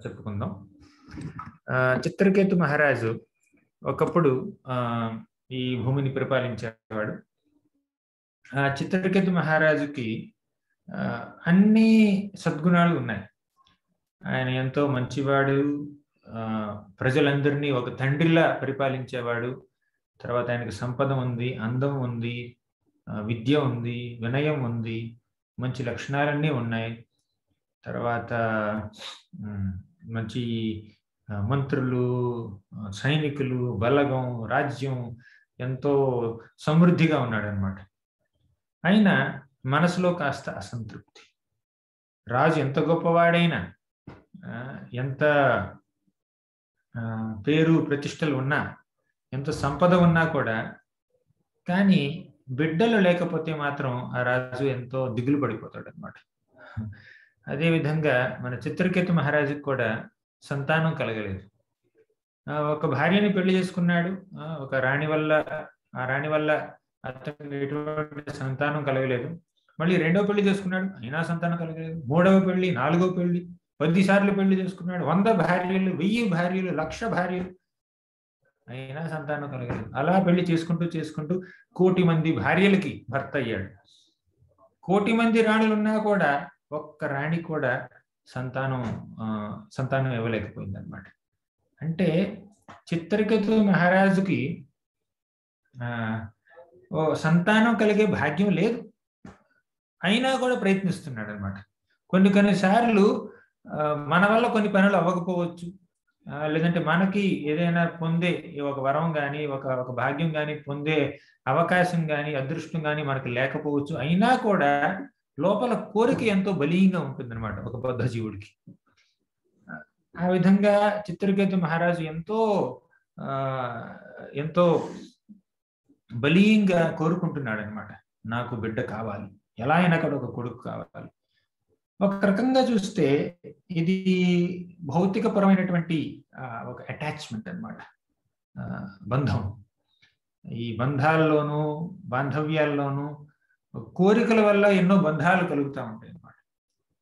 చెప్పుకుందాం. చిత్రకేతు మహారాజు ఒకప్పుడు ఈ భూమిని పరిపాలించేవాడు. చిత్రకేతు మహారాజుకి అన్ని సద్గుణాలు ఉన్నాయి. ఆయన ఎంతో మంచివాడు, ప్రజలందరినీ ఒక తండ్రిలా పరిపాలించేవాడు. తర్వాత ఆయనకు సంపద ఉంది, అందం ఉంది, విద్య ఉంది, వినయం ఉంది, మంచి లక్షణాలన్నీ ఉన్నాయి. తర్వాత మంచి మంత్రులు, సైనికులు, బలగం, రాజ్యం ఎంతో సమృద్ధిగా ఉన్నాడు అన్నమాట. అయినా మనసులో కాస్త అసంతృప్తి. రాజు ఎంత గొప్పవాడైనా, ఎంత పేరు ప్రతిష్టలు ఉన్నా, ఎంత సంపద ఉన్నా కూడా, కానీ బిడ్డలు లేకపోతే మాత్రం ఆ రాజు ఎంతో దిగులు పడిపోతాడు అన్నమాట. అదేవిధంగా మన చిత్రకేతు మహారాజుకి కూడా సంతానం కలగలేదు. ఒక భార్యని పెళ్లి చేసుకున్నాడు, ఒక రాణి వల్ల, ఆ రాణి వల్ల అతనికి ఎటువంటి సంతానం కలగలేదు. మళ్ళీ రెండవ పెళ్లి చేసుకున్నాడు, అయినా సంతానం కలగలేదు. మూడవ పెళ్లి, నాలుగవ పెళ్లి, 10 సార్లు పెళ్లి చేసుకున్నాడు. 100 భార్యలు, 1000 భార్యలు, 1,00,000 భార్యలు, అయినా సంతానం కలగలేదు. అలా పెళ్లి చేసుకుంటూ చేసుకుంటూ 1,000,000 మంది భార్యలకి భర్త అయ్యాడు. 1,000,000 మంది రాణులు ఉన్నా కూడా ఒక్క రాణి కూడా సంతానం ఇవ్వలేకపోయింది అనమాట. అంటే చిత్రకేతు మహారాజుకి సంతానం కలిగే భాగ్యం లేదు, అయినా కూడా ప్రయత్నిస్తున్నాడు అనమాట. కొన్నిసార్లు మన వల్ల కొన్ని పనులు అవ్వకపోవచ్చు, లేదంటే మనకి ఏదైనా పొందే ఒక వరం కానీ, ఒక భాగ్యం కానీ, పొందే అవకాశం కానీ, అదృష్టం కానీ మనకి లేకపోవచ్చు. అయినా కూడా లోపల కోరిక ఎంతో బలీయంగా ఉంటుంది అనమాట ఒక బద్ధ జీవుడికి. ఆ విధంగా చిత్రకేతు మహారాజు ఎంతో బలీయంగా కోరుకుంటున్నాడు అనమాట. నాకు బిడ్డ కావాలి, ఎలా అయినా కూడా ఒక కొడుకు కావాలి. ఒక రకంగా చూస్తే ఇది భౌతికపరమైనటువంటి ఒక అటాచ్మెంట్ అన్నమాట, బంధం. ఈ బంధాల్లోనూ బాంధవ్యాల్లోనూ కోరికల వల్ల ఎన్నో బంధాలు కలుగుతూ ఉంటాయి అన్నమాట.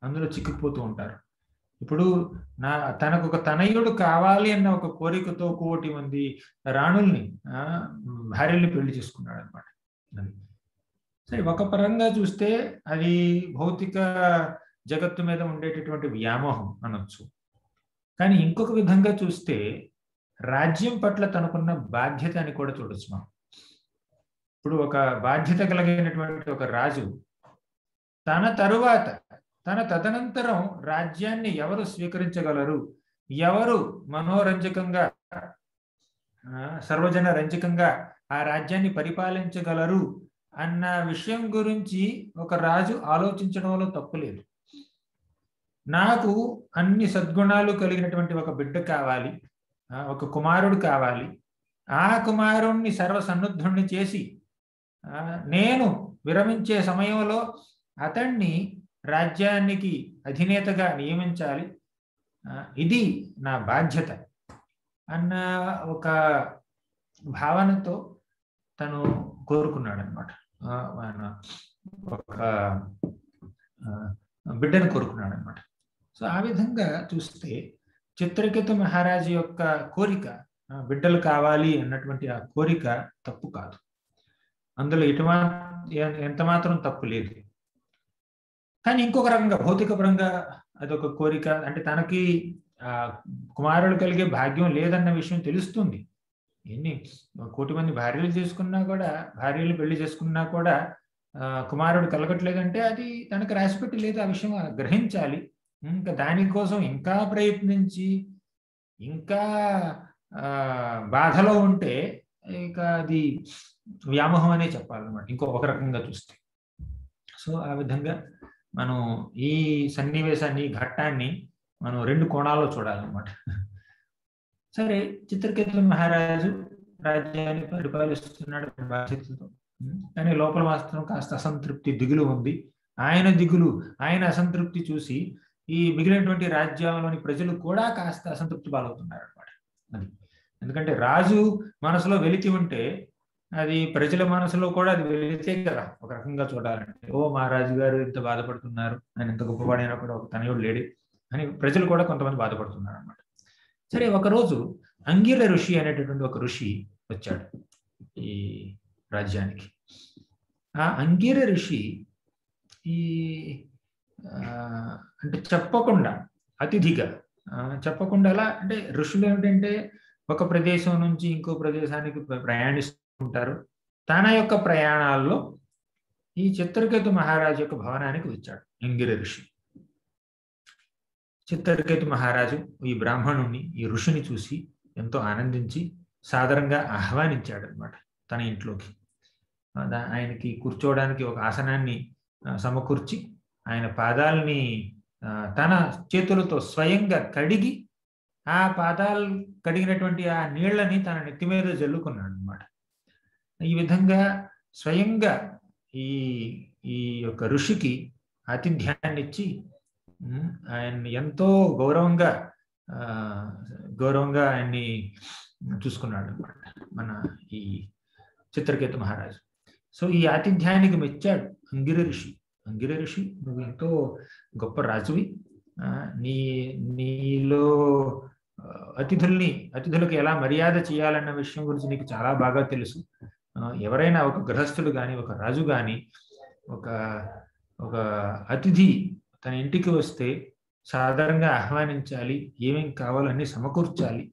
అందులో చిక్కుకుపోతూ ఉంటారు. ఇప్పుడు తనకు ఒక తనయుడు కావాలి అన్న ఒక కోరికతో 1,000,000 మంది రాణుల్ని, భార్యల్ని పెళ్లి చేసుకున్నాడు అనమాట. సరే, ఒక పరంగా చూస్తే అది భౌతిక జగత్తు మీద ఉండేటటువంటి వ్యామోహం అనొచ్చు. కానీ ఇంకొక విధంగా చూస్తే రాజ్యం పట్ల తనకున్న బాధ్యత అని కూడా చూడొచ్చు మనం. ఇప్పుడు ఒక బాధ్యత కలిగినటువంటి ఒక రాజు తన తదనంతరం రాజ్యాన్ని ఎవరు స్వీకరించగలరు, ఎవరు మనోరంజకంగా, సర్వజన రంజకంగా ఆ రాజ్యాన్ని పరిపాలించగలరు అన్న విషయం గురించి ఒక రాజు ఆలోచించడంలో తప్పులేదు. నాకు అన్ని సద్గుణాలు కలిగినటువంటి ఒక బిడ్డ కావాలి, ఒక కుమారుడు కావాలి. ఆ కుమారుణ్ణి సర్వసన్నద్ధుణ్ణి చేసి నేను విరమించే సమయంలో అతన్ని రాజ్యానికి అధినేతగా నియమించాలి, ఇది నా బాధ్యత అన్న ఒక భావనతో తను కోరుకున్నాడు అనమాట. ఒక బిడ్డను కోరుకున్నాడు అనమాట. సో ఆ విధంగా చూస్తే చిత్రకేతు మహారాజు యొక్క కోరిక, బిడ్డలు కావాలి అన్నటువంటి ఆ కోరిక తప్పు కాదు. అందులో ఎంత మాత్రం తప్పు లేదు. కానీ ఇంకొక రకంగా భౌతిక పరంగా అదొక కోరిక. అంటే తనకి కుమారుడు కలిగే భాగ్యం లేదన్న విషయం తెలుస్తుంది. ఎన్ని 1,000,000 మంది భార్యలు చేసుకున్నా కూడా, భార్యలు పెళ్లి చేసుకున్నా కూడా కుమారుడు కలగట్లేదంటే అది తనకు రాసిపెట్టి లేదు. ఆ విషయం గ్రహించాలి. ఇంకా దానికోసం ఇంకా ప్రయత్నించి ఇంకా బాధలో ఉంటే ఇక అది వ్యామోహం అనే చెప్పాలన్నమాట, ఒక రకంగా చూస్తే. సో ఆ విధంగా మనం ఈ సన్నివేశాన్ని, ఘట్టాన్ని మనం 2 కోణాల్లో చూడాలన్నమాట. సరే, చిత్రకేతు మహారాజు రాజ్యాన్ని పరిపాలిస్తున్నాడు బాధ్యతతో. కానీ లోపల మాత్రం కాస్త అసంతృప్తి, దిగులు ఉంది. ఆయన అసంతృప్తి చూసి ఈ మిగిలినటువంటి రాజ్యంలోని ప్రజలు కూడా కాస్త అసంతృప్తి పాలవుతున్నారు అనమాట. అది ఎందుకంటే రాజు మనసులో వెలితి ఉంటే అది ప్రజల మనసులో కూడా అది వెలితే కదా ఒక రకంగా చూడాలంటే. ఓ, మా రాజుగారు ఇంత బాధపడుతున్నారు, ఆయన ఇంత గొప్పవాడైనా కూడా ఒక తనయుడు లేడు, అని ప్రజలు కూడా కొంతమంది బాధపడుతున్నారు అనమాట. సరే, ఒకరోజు అంగిర ఋషి అనేటటువంటి ఒక ఋషి వచ్చాడు ఈ రాజ్యానికి. ఆ అంగిర ఋషి ఈ అంటే చెప్పకుండా, అతిథిగా చెప్పకుండా, ఎలా అంటే ఋషులు ఏమిటంటే ఒక ప్రదేశం నుంచి ఇంకో ప్రదేశానికి ప్రయాణిస్తుంటారు. తన యొక్క ప్రయాణాల్లో ఈ చిత్రకేతు మహారాజు యొక్క భవనానికి వచ్చాడు అంగిర ఋషి. చిత్రకేతు మహారాజు ఈ బ్రాహ్మణుణ్ణి, ఈ ఋషిని చూసి ఎంతో ఆనందించి సాదరంగా ఆహ్వానించాడు అనమాట తన ఇంట్లోకి. ఆయనకి కూర్చోవడానికి ఒక ఆసనాన్ని సమకూర్చి ఆయన పాదాలని తన చేతులతో స్వయంగా కడిగి ఆ పాదాలు కడిగినటువంటి ఆ నీళ్లని తన నెత్తి మీద జల్లుకున్నాడు అనమాట. ఈ విధంగా స్వయంగా ఈ ఈ యొక్క ఋషికి ఆతిథ్యాన్ని ఇచ్చి ఆయన్ని ఎంతో గౌరవంగా ఆయన్ని చూసుకున్నాడు అనమాట మన ఈ చిత్రకేతు మహారాజు. సో ఈ ఆతిథ్యానికి మెచ్చాడు అంగిర ఋషి. అంగిర ఋషి, నువ్వు ఎంతో గొప్ప రాజువి, నీలో అతిథులకు ఎలా మర్యాద చేయాలన్న విషయం గురించి నీకు చాలా బాగా తెలుసు. ఎవరైనా ఒక గృహస్థుడు కానీ, ఒక రాజు కానీ, ఒక అతిథి తన ఇంటికి వస్తే సాధారణంగా ఆహ్వానించాలి, ఏమేం కావాలో అన్ని సమకూర్చాలి.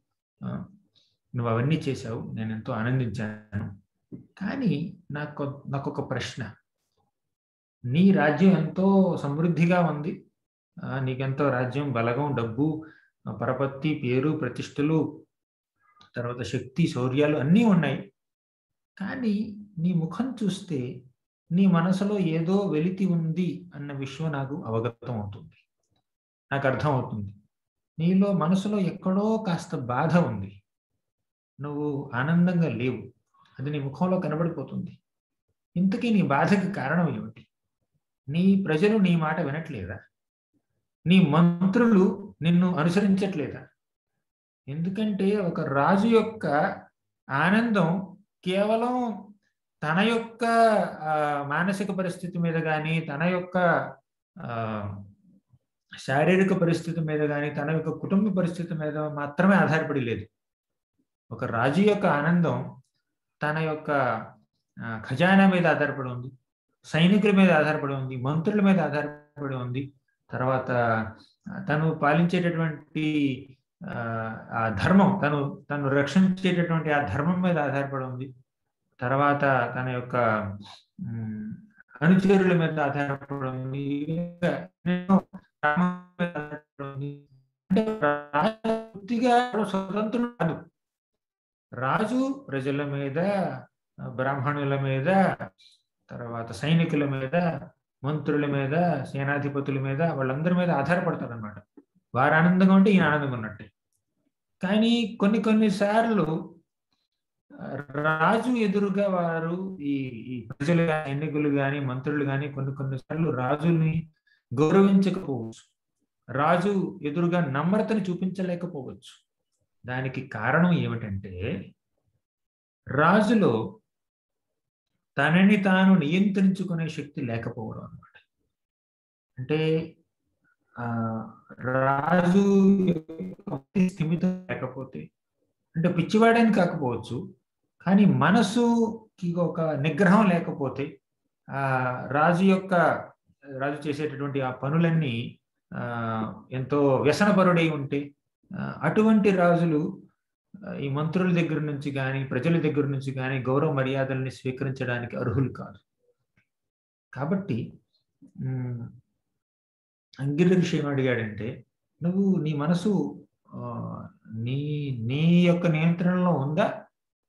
నువ్వు అవన్నీ చేశావు, నేను ఎంతో ఆనందించాను. కానీ నాకు ఒక ప్రశ్న. నీ రాజ్యం ఎంతో సమృద్ధిగా ఉంది, నీకెంతో రాజ్యం, బలగం, డబ్బు, పరపత్తి, పేరు, ప్రతిష్టలు, తర్వాత శక్తి, శౌర్యాలు అన్నీ ఉన్నాయి. కానీ నీ ముఖం చూస్తే నీ మనసులో ఏదో వెలితి ఉంది అన్న విషయం నాకు అవగతం అవుతుంది, నాకు అర్థం అవుతుంది. నీలో మనసులో ఎక్కడో కాస్త బాధ ఉంది, నువ్వు ఆనందంగా లేవు, అది నీ ముఖంలో కనబడిపోతుంది. ఇంతకీ నీ బాధకి కారణం ఏమిటి? నీ ప్రజలు నీ మాట వినట్లేదా? నీ మంత్రులు నిన్ను అనుసరించట్లేదా? ఎందుకంటే ఒక రాజు యొక్క ఆనందం కేవలం తన యొక్క మానసిక పరిస్థితి మీద కానీ, తన యొక్క శారీరక పరిస్థితి మీద కానీ, తన యొక్క కుటుంబ పరిస్థితి మీద మాత్రమే ఆధారపడి లేదు. ఒక రాజు యొక్క ఆనందం తన యొక్క ఖజానా మీద ఆధారపడి ఉంది, సైనికుల మీద ఆధారపడి ఉంది, మంత్రుల మీద ఆధారపడి ఉంది, తర్వాత తను పాలించేటటువంటి ఆ ధర్మం, తను రక్షించేటటువంటి ఆ ధర్మం మీద ఆధారపడి ఉంది, తర్వాత తన యొక్క అనుచరుల మీద ఆధారపడి ఉంది. అంటే పూర్తిగా స్వతంత్రుడు కాదు. రాజు ప్రజల మీద, బ్రాహ్మణుల మీద, తర్వాత సైనికుల మీద, మంత్రుల మీద, సేనాధిపతుల మీద, వాళ్ళందరి మీద ఆధారపడతాడు అనమాట. వారు ఆనందంగా ఉంటే ఈయన ఆనందంగా ఉన్నట్టే. కానీ కొన్నిసార్లు రాజు ఎదురుగా వారు ఈ ప్రజలు, సైనికులు కానీ, మంత్రులు కానీ కొన్నిసార్లు రాజుని గౌరవించకపోవచ్చు, రాజు ఎదురుగా నమ్రతని చూపించలేకపోవచ్చు. దానికి కారణం ఏమిటంటే రాజులో తనని తాను నియంత్రించుకునే శక్తి లేకపోవడం అన్నమాట. అంటే రాజు స్థిమితం లేకపోతే, అంటే పిచ్చివాడని కాకపోవచ్చు, కానీ మనసుకి ఒక నిగ్రహం లేకపోతే, రాజు చేసేటటువంటి ఆ పనులన్నీ ఎంతో వ్యసనపరుడై ఉంటే, అటువంటి రాజులు ఈ మంత్రుల దగ్గర నుంచి కానీ, ప్రజల దగ్గర నుంచి కానీ గౌరవ మర్యాదల్ని స్వీకరించడానికి అర్హులు కాదు. కాబట్టి అంగిర ఋషి ఏం అడిగాడంటే, నువ్వు నీ మనసు నీ యొక్క నియంత్రణలో ఉందా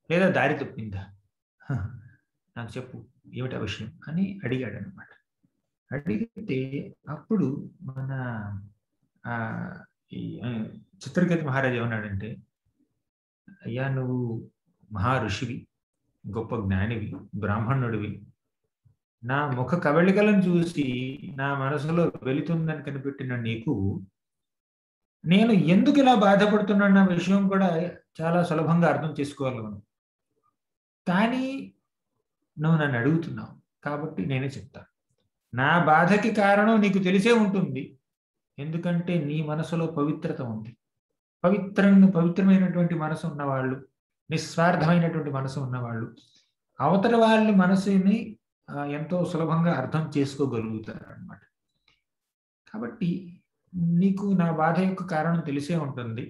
లేదా దారి తప్పిందా? నాకు చెప్పు, ఏమిటా విషయం అని అడిగాడు అనమాట. అడిగితే అప్పుడు మన ఈ చిత్రకేతు మహారాజు ఏమన్నాడంటే, అయ్యా, నువ్వు మహా ఋషివి, గొప్ప జ్ఞానివి, బ్రాహ్మణుడివి. నా ముఖ కవళికలను చూసి నా మనసులో వెళుతుందని కనిపెట్టిన నీకు నేను ఎందుకు ఇలా బాధపడుతున్నా విషయం కూడా చాలా సులభంగా అర్థం చేసుకోగలను. కానీ నువ్వు నన్ను అడుగుతున్నావు కాబట్టి నేనే చెప్తాను. నా బాధకి కారణం నీకు తెలిసే ఉంటుంది, ఎందుకంటే నీ మనసులో పవిత్రత ఉంది. పవిత్రమైనటువంటి మనసు ఉన్నవాళ్ళు, నిస్వార్థమైనటువంటి మనసు ఉన్నవాళ్ళు అవతలి వాళ్ళ మనసుని ఎంతో సులభంగా అర్థం చేసుకోగలుగుతారు అన్నమాట. కాబట్టి నీకు నా బాధ యొక్క కారణం తెలిసే ఉంటుంది.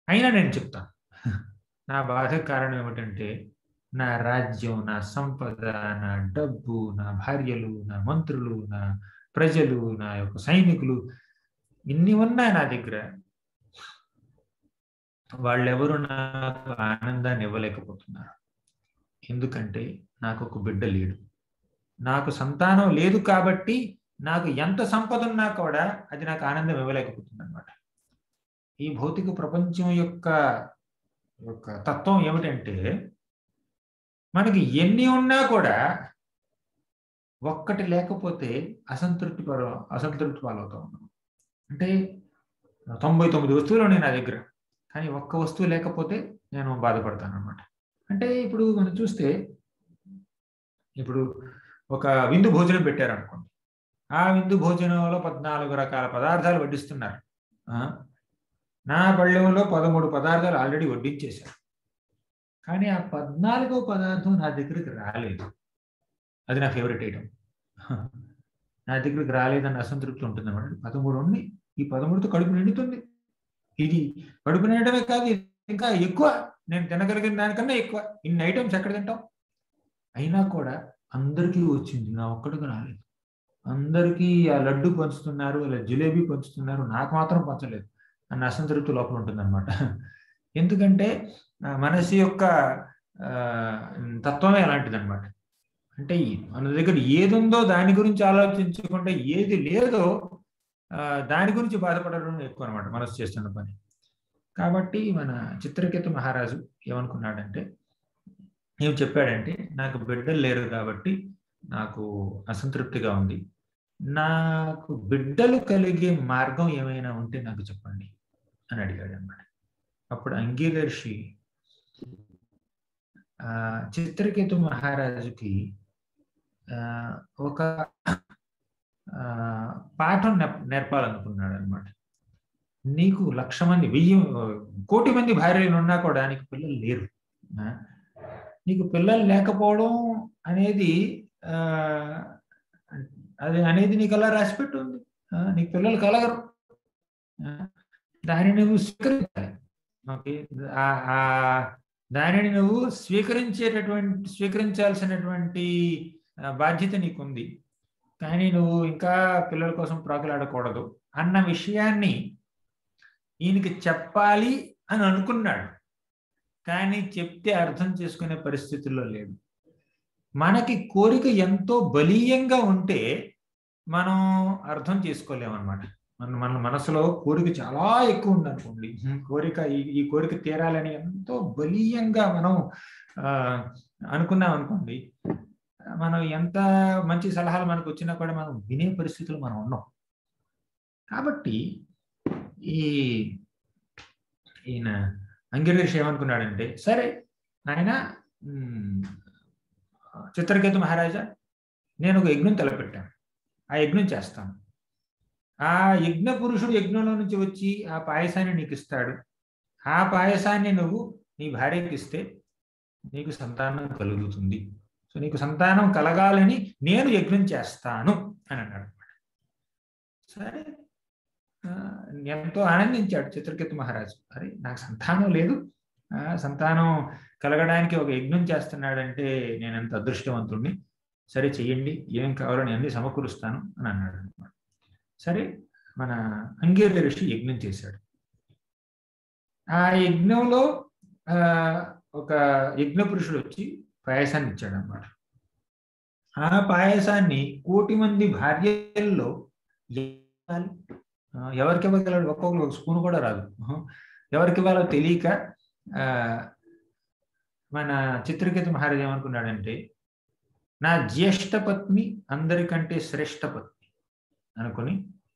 అయినా నేను చెప్తాను. నా బాధకు కారణం ఏమిటంటే నా రాజ్యం, నా సంపద, నా డబ్బు, నా భార్యలు, నా మంత్రులు, నా ప్రజలు, నా యొక్క సైనికులు ఇన్ని ఉన్నాయి నా దగ్గర. వాళ్ళెవరు నాకు ఆనందాన్ని ఇవ్వలేకపోతున్నారు. ఎందుకంటే నాకు ఒక బిడ్డ లేడు. నాకు సంతానం లేదు కాబట్టి నాకు ఎంత సంపద ఉన్నా కూడా అది నాకు ఆనందం ఇవ్వలేకపోతుంది అన్నమాట. ఈ భౌతిక ప్రపంచం యొక్క తత్వం ఏమిటంటే మనకి ఎన్ని ఉన్నా కూడా ఒక్కటి లేకపోతే అసంతృప్తి పాలవుతా ఉన్నాం. అంటే 99 వస్తువులు ఉన్నాయి నా దగ్గర, కానీ ఒక్క వస్తువు లేకపోతే నేను బాధపడతాను అన్నమాట. అంటే ఇప్పుడు మనం చూస్తే ఇప్పుడు ఒక విందు భోజనం పెట్టారనుకోండి. ఆ విందు భోజనంలో 14 రకాల పదార్థాలు వడ్డిస్తున్నారు. నా పళ్ళెంలో 13 పదార్థాలు ఆల్రెడీ వడ్డించేశారు. కానీ ఆ 14వ పదార్థం నా దగ్గరికి రాలేదు. అది నా ఫేవరెట్ ఐటమ్. నా దగ్గరికి రాలేదని అసంతృప్తి ఉంటుంది అన్నమాట. 13 ఉంది, ఈ 13తో కడుపు నిండుతుంది. ఇది కడుపు నిండటమే కాదు, ఇంకా ఎక్కువ, నేను తినగలిగిన దానికన్నా ఎక్కువ. ఇన్ని ఐటమ్స్ ఎక్కడ తింటాం? అయినా కూడా అందరికీ వచ్చింది, నా ఒక్కడికి రాలేదు. అందరికీ ఆ లడ్డు పంచుతున్నారు, అలా జిలేబీ పంచుతున్నారు, నాకు మాత్రం పంచలేదు అన్న అసంతృప్తి లోపల ఉంటుంది అనమాట. ఎందుకంటే మనసు యొక్క తత్వమే అలాంటిది అనమాట. అంటే మన దగ్గర ఏది ఉందో దాని గురించి ఆలోచించకుండా ఏది లేదో దాని గురించి బాధపడడం ఎక్కువ అనమాట మనసు చేస్తున్న పని. కాబట్టి మన చిత్రకేతు మహారాజు ఏమనుకున్నాడంటే, ఏం చెప్పాడంటే, నాకు బిడ్డలు లేరు కాబట్టి నాకు అసంతృప్తిగా ఉంది. నాకు బిడ్డలు కలిగే మార్గం ఏమైనా ఉంటే నాకు చెప్పండి అని అడిగాడు అన్నమాట. అప్పుడు అంగీరర్షి చిత్రకేతు మహారాజుకి ఒక పాఠం నేర్పాలనుకున్నాడు అనమాట. నీకు 1,00,000 మంది, 1,000 కోటి మంది భార్యలు ఉన్నా కూడా నీకు పిల్లలు లేరు. నీకు పిల్లలు లేకపోవడం అనేది నీకు అలా రాసిపెట్టి ఉంది. నీకు పిల్లలు కలగరు. దానిని నువ్వు స్వీకరించాలి. దానిని నువ్వు స్వీకరించాల్సినటువంటి బాధ్యత నీకుంది. కానీ నువ్వు ఇంకా పిల్లల కోసం ప్రాకులాడకూడదు అన్న విషయాన్ని ఈయనకి చెప్పాలి అని అనుకున్నాడు. కానీ చెప్తే అర్థం చేసుకునే పరిస్థితుల్లో లేడు. మనకి కోరిక ఎంతో బలీయంగా ఉంటే మనం అర్థం చేసుకోలేమన్నమాట. మన మనసులో కోరిక చాలా ఎక్కువ ఉందనుకోండి, ఈ కోరిక తీరాలని ఎంతో బలీయంగా మనం అనుకున్నాం అనుకోండి, మనం ఎంత మంచి సలహాలు మనకు వచ్చినా కూడా మనం వినే పరిస్థితులు మనం ఉన్నాం. కాబట్టి ఈయన అంగీరర్షి ఏమనుకున్నాడంటే, సరే ఆయన చిత్రకేతు మహారాజా, నేను ఒక యజ్ఞం తలపెట్టాను, ఆ యజ్ఞం చేస్తాను. ఆ యజ్ఞ పురుషుడు యజ్ఞంలో నుంచి వచ్చి ఆ పాయసాన్ని నీకు ఇస్తాడు. ఆ పాయసాన్ని నువ్వు నీ భార్యకి ఇస్తే నీకు సంతానం కలుగుతుంది. సో నీకు సంతానం కలగాలని నేను యజ్ఞం చేస్తాను అని అన్నాడు. సరే, ఎంతో ఆనందించాడు చిత్రకేతు మహారాజు. అరే, నాకు సంతానం లేదు, సంతానం కలగడానికి ఒక యజ్ఞం చేస్తున్నాడంటే నేను ఎంత అదృష్టవంతుడిని. సరే చెయ్యండి, ఏం కావాలో నేను అన్ని సమకూరుస్తాను అని అన్నాడు అనమాట. సరే, మన అంగీరర్షి యజ్ఞం చేశాడు. ఆ యజ్ఞంలో ఒక యజ్ఞ పురుషుడు వచ్చి పాయసాన్ని ఇచ్చాడు అనమాట. ఆ పాయసాన్ని 1,00,00,000 మంది భార్యల్లో ఎవరికి ఇవ్వగలడు? ఒక్కొక్కరు ఒక స్పూన్ కూడా రాదు. ఎవరికి ఇవ్వాలో తెలియక మన చిత్రకేతు మహారాజు ఏమనుకున్నాడంటే, నా జ్యేష్ఠ పత్ని అందరికంటే శ్రేష్ఠ పత్ని అనుకుని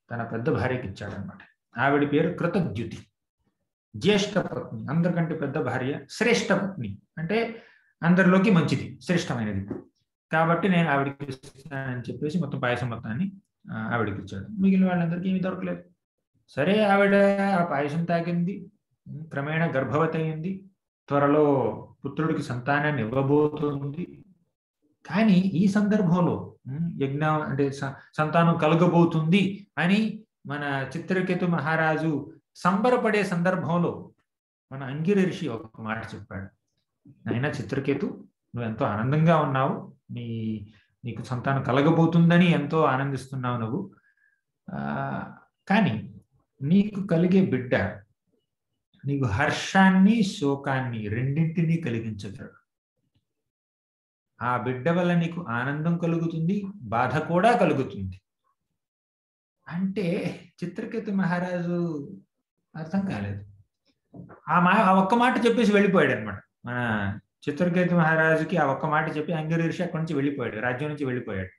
తన పెద్ద భార్యకి ఇచ్చాడనమాట. ఆవిడ పేరు కృతద్యుతి. జ్యేష్ఠ పత్ని, అందరికంటే పెద్ద భార్య, శ్రేష్ఠ పత్ని అంటే అందరిలోకి మంచిది, శ్రేష్టమైనది. కాబట్టి నేను ఆవిడకి ఇస్తానని చెప్పేసి మొత్తం పాయసం మొత్తాన్ని ఆవిడకి ఇచ్చాడు. మిగిలిన వాళ్ళందరికీ ఏమీ దొరకలేదు. సరే, ఆవిడ ఆ పాయసం తాగింది, క్రమేణా గర్భవతి అయింది, త్వరలో పుత్రుడికి సంతానాన్ని ఇవ్వబోతుంది. కానీ ఈ సందర్భంలో యజ్ఞం అంటే సంతానం కలగబోతుంది అని మన చిత్రకేతు మహారాజు సంబరపడే సందర్భంలో మన అంగిర ఋషి ఒక మాట చెప్పాడు. అయినా చిత్రకేతు, నువ్వు ఎంతో ఆనందంగా ఉన్నావు, నీకు సంతానం కలగబోతుందని ఎంతో ఆనందిస్తున్నావు నువ్వు. కానీ నీకు కలిగే బిడ్డ నీకు హర్షాన్ని శోకాన్ని రెండింటినీ కలిగించగలడు. ఆ బిడ్డ వల్ల నీకు ఆనందం కలుగుతుంది, బాధ కూడా కలుగుతుంది. అంటే చిత్రకేతు మహారాజు అర్థం కాలేదు. ఆ ఒక్క మాట చెప్పేసి వెళ్ళిపోయాడు అనమాట. మన చిత్రకేతు మహారాజుకి ఆ ఒక్క మాట చెప్పి అంగిర ఋషి అక్కడి నుంచి వెళ్ళిపోయాడు, రాజ్యం నుంచి వెళ్ళిపోయాడు.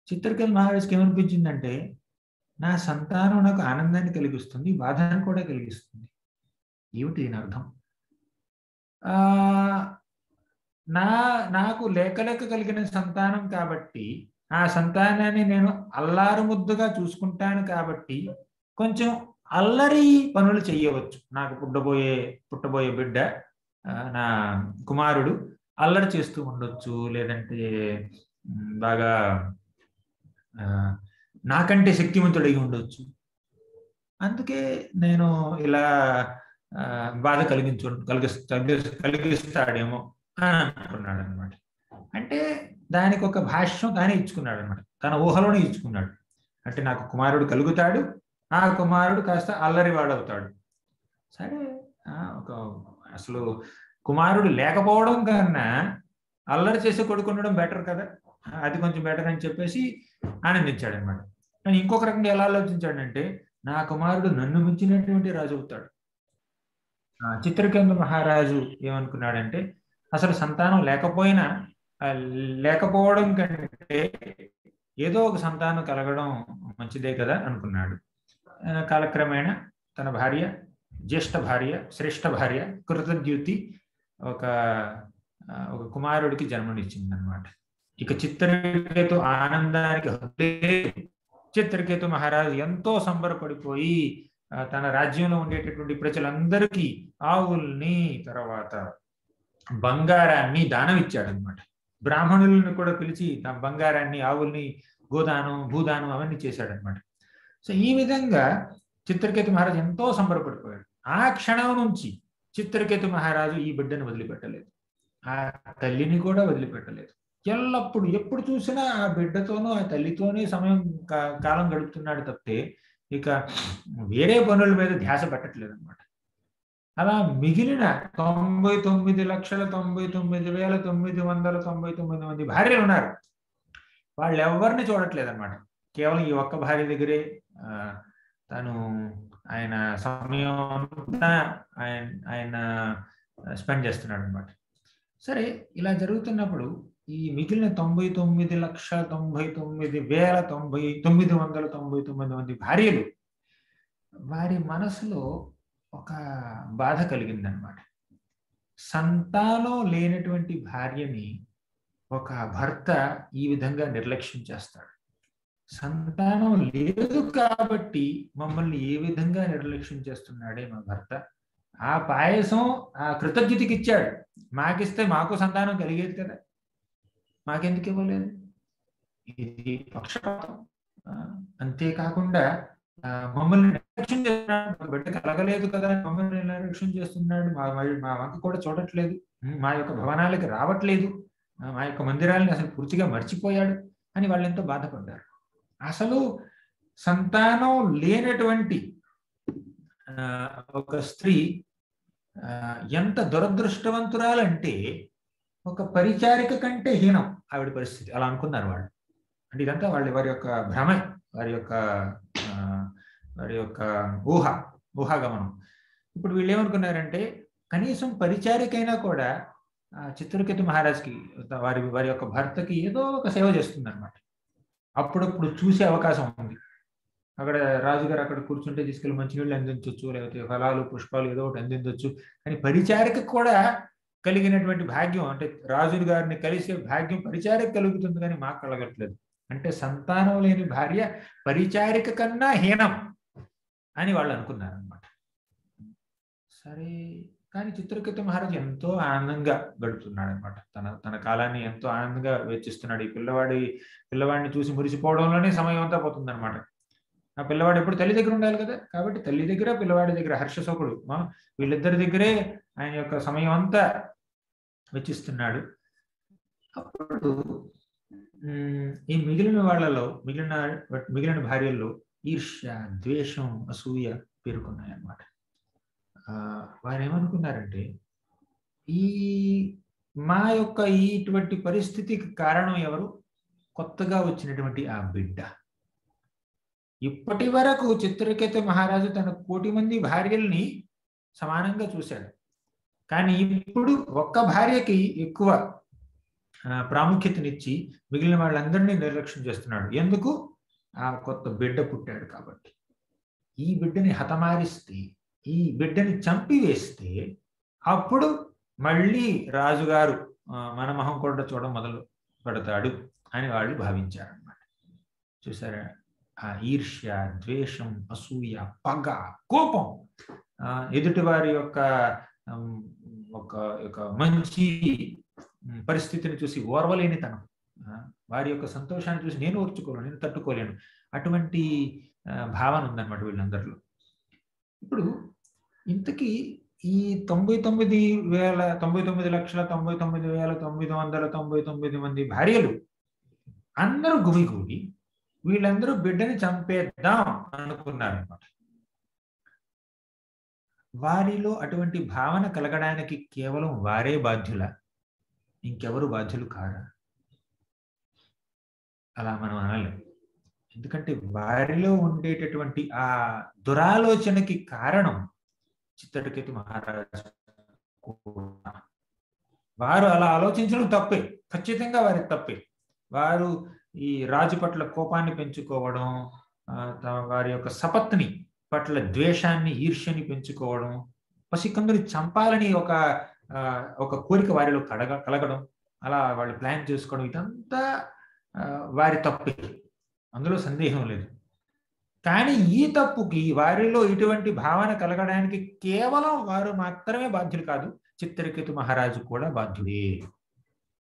చిత్రకేతు మహారాజుకి ఏమనిపించిందంటే, నా సంతానం నాకు ఆనందాన్ని కలిగిస్తుంది, బాధను కూడా కలిగిస్తుంది. ఏమిటి దీని అర్థం? నాకు లేక కలిగిన సంతానం కాబట్టి ఆ సంతానాన్ని నేను అల్లారు ముద్దుగా చూసుకుంటాను కాబట్టి కొంచెం అల్లరి పనులు చెయ్యవచ్చు. నాకు పుట్టబోయే బిడ్డ, నా కుమారుడు అల్లరి చేస్తూ ఉండొచ్చు, లేదంటే బాగా నాకంటే శక్తివంతుడై ఉండొచ్చు. అందుకే నేను ఇలా బాధ కలిగిస్తాడేమో అని అనుకున్నాడు అనమాట. అంటే దానికి ఒక భాష్యం తానే ఇచ్చుకున్నాడు అనమాట, తన ఊహలోనే ఇచ్చుకున్నాడు. అంటే నాకు కుమారుడు కలుగుతాడు, ఆ కుమారుడు కాస్త అల్లరి వాడవుతాడు. సరే, అసలు కుమారుడు లేకపోవడం కన్నా అల్లరి చేసి కొడుకుండడం బెటర్ కదా, అది కొంచెం బెటర్ అని చెప్పేసి ఆనందించాడు అనమాట. కానీ ఇంకొక రకంగా ఎలా ఆలోచించాడంటే, నా కుమారుడు నన్ను మించినటువంటి రాజు అవుతాడు. చిత్రకేతు మహారాజు ఏమనుకున్నాడంటే, అసలు సంతానం లేకపోవడం కంటే ఏదో ఒక సంతానం కలగడం మంచిదే కదా అనుకున్నాడు. కాలక్రమేణా తన భార్య, జ్యేష్ఠ భార్య, శ్రేష్ఠ భార్య కృతద్యుతి ఒక కుమారుడికి జన్మనిచ్చిందనమాట. ఇక చిత్రకేతు ఆనందానికి చిత్రకేతు మహారాజు ఎంతో సంబరపడిపోయి తన రాజ్యంలో ఉండేటటువంటి ప్రజలందరికీ ఆవుల్ని, తర్వాత బంగారాన్ని దానం ఇచ్చాడనమాట. బ్రాహ్మణులను కూడా పిలిచి తన బంగారాన్ని, ఆవుల్ని గోదానం, భూదానం అవన్నీ చేశాడనమాట. సో ఈ విధంగా చిత్రకేతు మహారాజు ఎంతో సంబరపడిపోయాడు. ఆ క్షణం నుంచి చిత్రకేతు మహారాజు ఈ బిడ్డను వదిలిపెట్టలేదు, ఆ తల్లిని కూడా వదిలిపెట్టలేదు. ఎల్లప్పుడు ఎప్పుడు చూసినా ఆ బిడ్డతోనూ ఆ తల్లితోనే కాలం గడుపుతున్నాడు తప్పితే ఇక వేరే పనుల మీద ధ్యాస పెట్టట్లేదు అనమాట. అలా మిగిలిన 99,99,999 మంది భార్యలు ఉన్నారు, వాళ్ళు ఎవరిని చూడట్లేదు అనమాట. కేవలం ఈ ఒక్క భార్య దగ్గరే ఆయన సమయం ఆయన స్పెండ్ చేస్తున్నాడు అనమాట. సరే, ఇలా జరుగుతున్నప్పుడు ఈ మిగిలిన 99,99,999 మంది భార్యలు, వారి మనసులో ఒక బాధ కలిగిందనమాట. సంతానం లేనటువంటి భార్యని ఒక భర్త ఈ విధంగా నిర్లక్ష్యం చేస్తాడు. సంతానం లేదు కాబట్టి మమ్మల్ని ఏ విధంగా నిర్లక్ష్యం చేస్తున్నాడే మా భర్త. ఆ పాయసం ఆ కృతజ్ఞతకి ఇచ్చాడు, మాకిస్తే మాకు సంతానం కలిగేది కదా, మాకెందుకు ఇవ్వలేదు? ఇది పక్షపాతం. అంతేకాకుండా మమ్మల్ని నిర్లక్ష్యం చేస్తున్నాడు, బిడ్డ కలగలేదు కదా, మమ్మల్ని నిర్లక్ష్యం చేస్తున్నాడు, మా వంక కూడా చూడట్లేదు, మా యొక్క భవనాలకి రావట్లేదు, మా యొక్క మందిరాలని అసలు పూర్తిగా మర్చిపోయాడు అని వాళ్ళు ఎంతో బాధపడ్డారు. అసలు సంతానం లేనటువంటి ఒక స్త్రీ ఎంత దురదృష్టవంతురాలంటే ఒక పరిచారిక కంటే హీనం ఆవిడ పరిస్థితి, అలా అనుకున్నారు వాళ్ళు. అంటే ఇదంతా వారి యొక్క భ్రమ, వారి యొక్క ఊహాగమనం. ఇప్పుడు వీళ్ళు ఏమనుకున్నారంటే, కనీసం పరిచారికైనా కూడా చిత్రకేతు మహారాజ్కి వారి యొక్క భర్తకి ఏదో ఒక సేవ చేస్తుంది అనమాట. అప్పుడప్పుడు చూసే అవకాశం ఉంది. అక్కడ రాజుగారు అక్కడ కూర్చుంటే తీసుకెళ్ళి మంచినీళ్ళు అందించవచ్చు, లేకపోతే ఫలాలు పుష్పాలు ఏదో ఒకటి అందించవచ్చు. కానీ పరిచారిక కూడా కలిగినటువంటి భాగ్యం, అంటే రాజుని గారిని కలిసే భాగ్యం పరిచారిక కలుగుతుంది, కానీ మాకు కలగట్లేదు. అంటే సంతానం లేని భార్య పరిచారిక కన్నా హీనం అని వాళ్ళు అనుకున్నారు అనమాట. సరే, కానీ చిత్రకేతు మహారాజు ఎంతో ఆనందంగా గడుపుతున్నాడు అనమాట. తన కాలాన్ని ఎంతో ఆనందంగా వెచ్చిస్తున్నాడు. ఈ పిల్లవాడిని చూసి మురిసిపోవడంలోనే సమయం అంతా పోతుంది అనమాట. ఆ పిల్లవాడు ఎప్పుడు తల్లి దగ్గర ఉండాలి కదా, కాబట్టి తల్లి దగ్గర పిల్లవాడి దగ్గర హర్షశోకుడు వీళ్ళిద్దరి దగ్గరే ఆయన యొక్క సమయం అంతా వెచ్చిస్తున్నాడు. అప్పుడు ఈ మిగిలిన వాళ్ళలో మిగిలిన భార్యల్లో ఈర్ష్య, ద్వేషం, అసూయ పేర్కొన్నాయి అన్నమాట. వారు ఏమనుకున్నారంటే, మా యొక్క ఇటువంటి పరిస్థితికి కారణం ఎవరు? కొత్తగా వచ్చినటువంటి ఆ బిడ్డ. ఇప్పటి వరకు చిత్రకేతు మహారాజు తన 1,000,000 మంది భార్యల్ని సమానంగా చూశాడు. కానీ ఇప్పుడు ఒక్క భార్యకి ఎక్కువ ప్రాముఖ్యతనిచ్చి మిగిలిన వాళ్ళందరినీ నిర్లక్ష్యం చేస్తున్నాడు. ఎందుకు? ఆ కొత్త బిడ్డ పుట్టాడు కాబట్టి. ఈ బిడ్డని హతమారిస్తే, ఈ బిడ్డని చంపివేస్తే అప్పుడు మళ్ళీ రాజుగారు మన మొహం కూడా చూడడం మొదలు పెడతాడు అని వాళ్ళు భావించారన్నమాట. చూసారా? ఆ ఈర్ష్య, ద్వేషం, అసూయ, పగ, కోపం, ఎదుటి వారి యొక్క ఒక మంచి పరిస్థితిని చూసి ఓర్వలేనితనం, వారి యొక్క సంతోషాన్ని చూసి నేను ఓర్చుకోలేను, నేను తట్టుకోలేను, అటువంటి భావన ఉందన్నమాట వీళ్ళందరిలో. ఇప్పుడు ఇంతకీ ఈ 99,99,99,999 మంది భార్యలు అందరూ గుమిగూడి వీళ్ళందరూ బిడ్డని చంపేద్దాం అనుకున్నారన్నమాట. వారిలో అటువంటి భావన కలగడానికి కేవలం వారే బాధ్యుల? ఇంకెవరు బాధ్యులు కారా? అలా మనం అనలేం. ఎందుకంటే వారిలో ఉండేటటువంటి ఆ దురాలోచనకి కారణం చిత్రకేతు మహారాజు. వారు అలా ఆలోచించడం తప్పే, ఖచ్చితంగా వారి తప్పే. వారు ఈ రాజు పట్ల కోపాన్ని పెంచుకోవడం, వారి యొక్క సపత్ని పట్ల ద్వేషాన్ని, ఈర్ష్యని పెంచుకోవడం, పసికందుని చంపాలని ఒక కోరిక వారిలో కలగడం, అలా వాళ్ళు ప్లాన్ చేసుకోవడం, ఇదంతా వారి తప్పే, అందులో సందేహం లేదు. కానీ ఈ తప్పుకి వారిలో ఇటువంటి భావన కలగడానికి కేవలం వారు మాత్రమే బాధ్యులు కాదు, చిత్రకేతు మహారాజు కూడా బాధ్యుడే.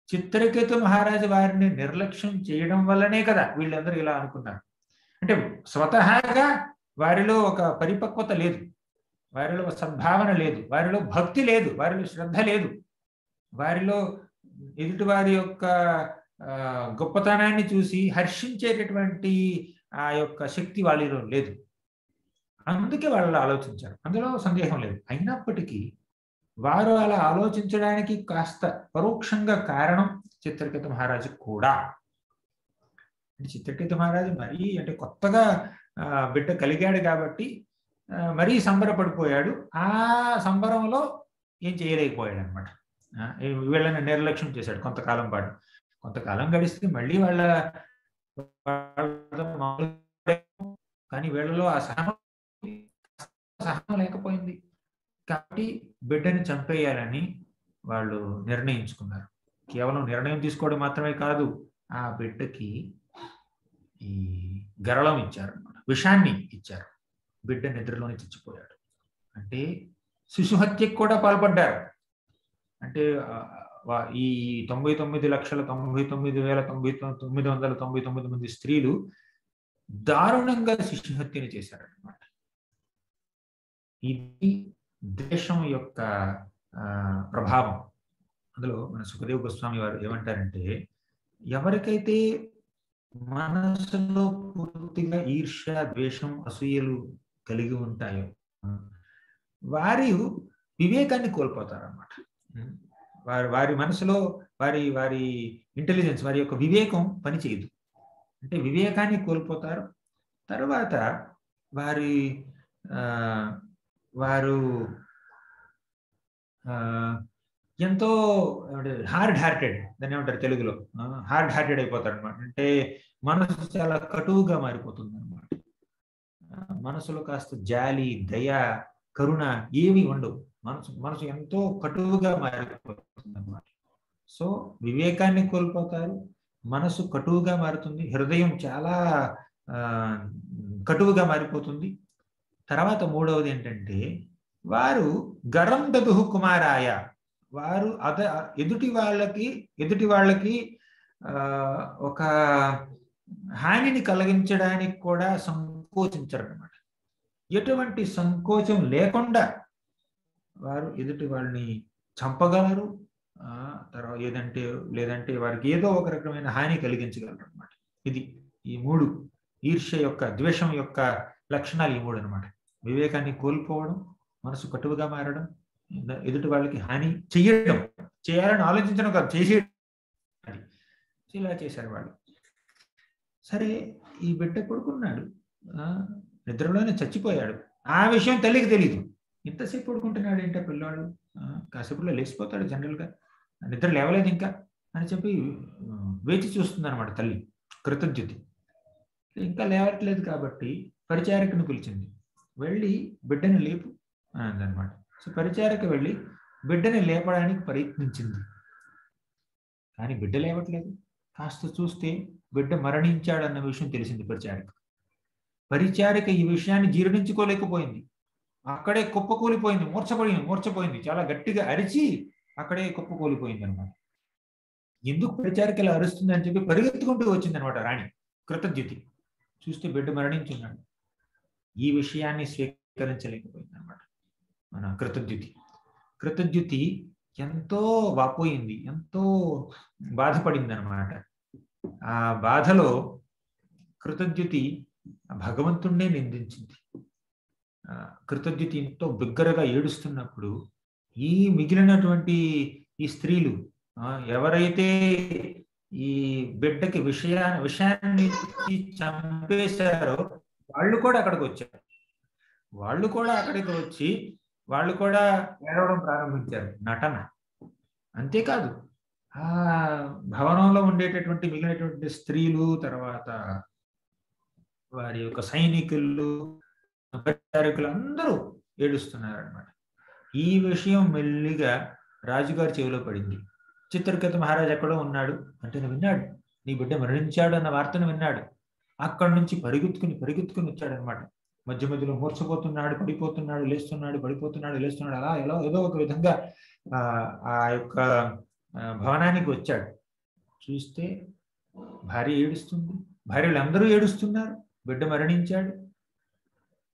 చిత్రకేతు మహారాజు వారిని నిర్లక్ష్యం చేయడం వల్లనే కదా వీళ్ళందరూ ఇలా అనుకున్నారు. అంటే స్వతహాగా వారిలో ఒక పరిపక్వత లేదు, వారిలో సద్భావన లేదు, వారిలో భక్తి లేదు, వారిలో శ్రద్ధ లేదు, వారిలో ఎదుటి వారి యొక్క గొప్పతనాన్ని చూసి హర్షించేటటువంటి ఆ యొక్క శక్తి వాళ్ళలో లేదు. అందుకే వాళ్ళు ఆలోచించారు, అందులో సందేహం లేదు. అయినప్పటికీ వారు అలా ఆలోచించడానికి కాస్త పరోక్షంగా కారణం చిత్రకేతు మహారాజు కూడా. అంటే చిత్రకేతు మహారాజు మరీ అంటే కొత్తగా బిడ్డ కలిగాడు కాబట్టి మరీ సంబరపడిపోయాడు. ఆ సంబరంలో ఏం చేయలేకపోయాడు అనమాట. వీళ్ళని నిర్లక్ష్యం చేశాడు కొంతకాలం పాటు. కొంతకాలం గడిస్తే మళ్ళీ వాళ్ళ కానీ వీళ్ళలో ఆ సహనం లేకపోయింది కాబట్టి బిడ్డని చంపేయాలని వాళ్ళు నిర్ణయించుకున్నారు. కేవలం నిర్ణయం తీసుకోవడం మాత్రమే కాదు, ఆ బిడ్డకి ఈ గరళం ఇచ్చారు అన్నమాట, విషాన్ని ఇచ్చారు. బిడ్డ నిద్రలోనే చచ్చిపోయాడు. అంటే శిశుహత్యకు కూడా పాల్పడ్డారు. అంటే ఈ 99,99,999 మంది స్త్రీలు దారుణంగా శిశుహత్యని చేశారన్నమాట. ఇది దేశం యొక్క ప్రభావం. అందులో మన సుఖదేవ్ గోస్వామి వారు ఏమంటారంటే, ఎవరికైతే మనసులో పూర్తిగా ఈర్ష్య, ద్వేషం, అసూయలు కలిగి ఉంటాయో వారి వివేకాన్ని కోల్పోతారన్నమాట. వారి మనసులో వారి ఇంటెలిజెన్స్, వారి యొక్క వివేకం పనిచేయదు. అంటే వివేకాన్ని కోల్పోతారు. తర్వాత వారు ఎంతో హార్డ్ హార్టెడ్, దాన్ని ఏమంటారు తెలుగులో, హార్డ్ హార్టెడ్ అయిపోతారు అనమాట. అంటే మనసు చాలా కటువుగా మారిపోతుంది అనమాట. మనసులో కాస్త జాలి, దయ, కరుణ ఏమీ ఉండవు. మనసు ఎంతో కటువుగా మారిపోతుంది అనమాట. సో వివేకాన్ని కోల్పోతారు, మనసు కటువుగా మారుతుంది, హృదయం చాలా కటువుగా మారిపోతుంది. తర్వాత మూడవది ఏంటంటే వారు గరం దదుహు కుమారాయ, వారు ఎదుటి వాళ్ళకి ఒక హానిని కలిగించడానికి కూడా సంకోచించరు అన్నమాట. ఎటువంటి సంకోచం లేకుండా వారు ఎదుటి వాళ్ళని చంపగలరు, తర్వాత లేదంటే వారికి ఏదో ఒక రకమైన హాని కలిగించగలరు అనమాట. ఇది ఈ మూడు ఈర్ష్య యొక్క, ద్వేషం యొక్క లక్షణాలు ఈ మూడు అనమాట. వివేకాన్ని కోల్పోవడం, మనసు కటువుగా మారడం, ఎదుటి వాళ్ళకి హాని చేయాలని ఆలోచించడం కాదు, చేసేయడం. ఇలా చేశారు వాళ్ళు. సరే, ఈ బిడ్డ పడుకున్నాడు, నిద్రలోనే చచ్చిపోయాడు. ఆ విషయం తల్లికి తెలీదు. ఇంతసేపు పడుకుంటున్నాడు ఏంటో పిల్లవాడు, కాసేపులో లేచిపోతాడు జనరల్గా, నిద్ర లేవలేదు ఇంకా అని చెప్పి వేచి చూస్తుంది అనమాట తల్లి కృతజ్ఞతి. ఇంకా లేవట్లేదు కాబట్టి పరిచారికను పిలిచింది. వెళ్ళి బిడ్డని లేపు అని అనమాట. సో పరిచారిక వెళ్ళి బిడ్డని లేపడానికి ప్రయత్నించింది, కానీ బిడ్డ లేవట్లేదు. కాస్త చూస్తే బిడ్డ మరణించాడన్న విషయం తెలిసింది పరిచారిక ఈ విషయాన్ని జీర్ణించుకోలేకపోయింది. అక్కడే కుప్పకూలిపోయింది, మూర్చపోయింది, చాలా గట్టిగా అరిచి అక్కడే కుప్పకూలిపోయింది అనమాట. ఎందుకు పరిచారిక ఇలా అరుస్తుంది అని చెప్పి పరిగెత్తుకుంటూ వచ్చింది అనమాట రాణి కృతజ్ఞతి. చూస్తే బిడ్డ మరణించున్నాడు. ఈ విషయాన్ని స్వీకరించలేకపోయింది అనమాట మన కృతజ్ఞతి ఎంతో వాపోయింది, ఎంతో బాధపడింది అనమాట. ఆ బాధలో కృతజ్ఞతి భగవంతుణ్ణే నిందించింది. కృతజ్ఞతి ఎంతో బిగ్గరగా ఏడుస్తున్నప్పుడు ఈ మిగిలినటువంటి ఈ స్త్రీలు ఎవరైతే ఈ బిడ్డకి విషయాన్ని చంపేశారో వాళ్ళు కూడా అక్కడికి వచ్చారు. వాళ్ళు కూడా ఏడవడం ప్రారంభించారు. నటన. అంతేకాదు, ఆ భవనంలో ఉండేటటువంటి మిగిలినటువంటి స్త్రీలు, తర్వాత వారి యొక్క సైనికులు, పరిచారకులు అందరూ ఏడుస్తున్నారు అనమాట. ఈ విషయం మెల్లిగా రాజుగారి చెవిలో పడింది. చిత్రకేతు మహారాజు ఎక్కడో ఉన్నాడు అంటే విన్నాడు, నీ బిడ్డ మరణించాడు అన్న వార్తను విన్నాడు. అక్కడి నుంచి పరిగెత్తుకుని వచ్చాడనమాట. మధ్యలో మూర్చపోతున్నాడు, పడిపోతున్నాడు, లేస్తున్నాడు, అలా ఏదో ఒక విధంగా ఆ యొక్క భవనానికి వచ్చాడు. చూస్తే భార్య ఏడుస్తుంది, భార్యలందరూ ఏడుస్తున్నారు, బిడ్డ మరణించాడు.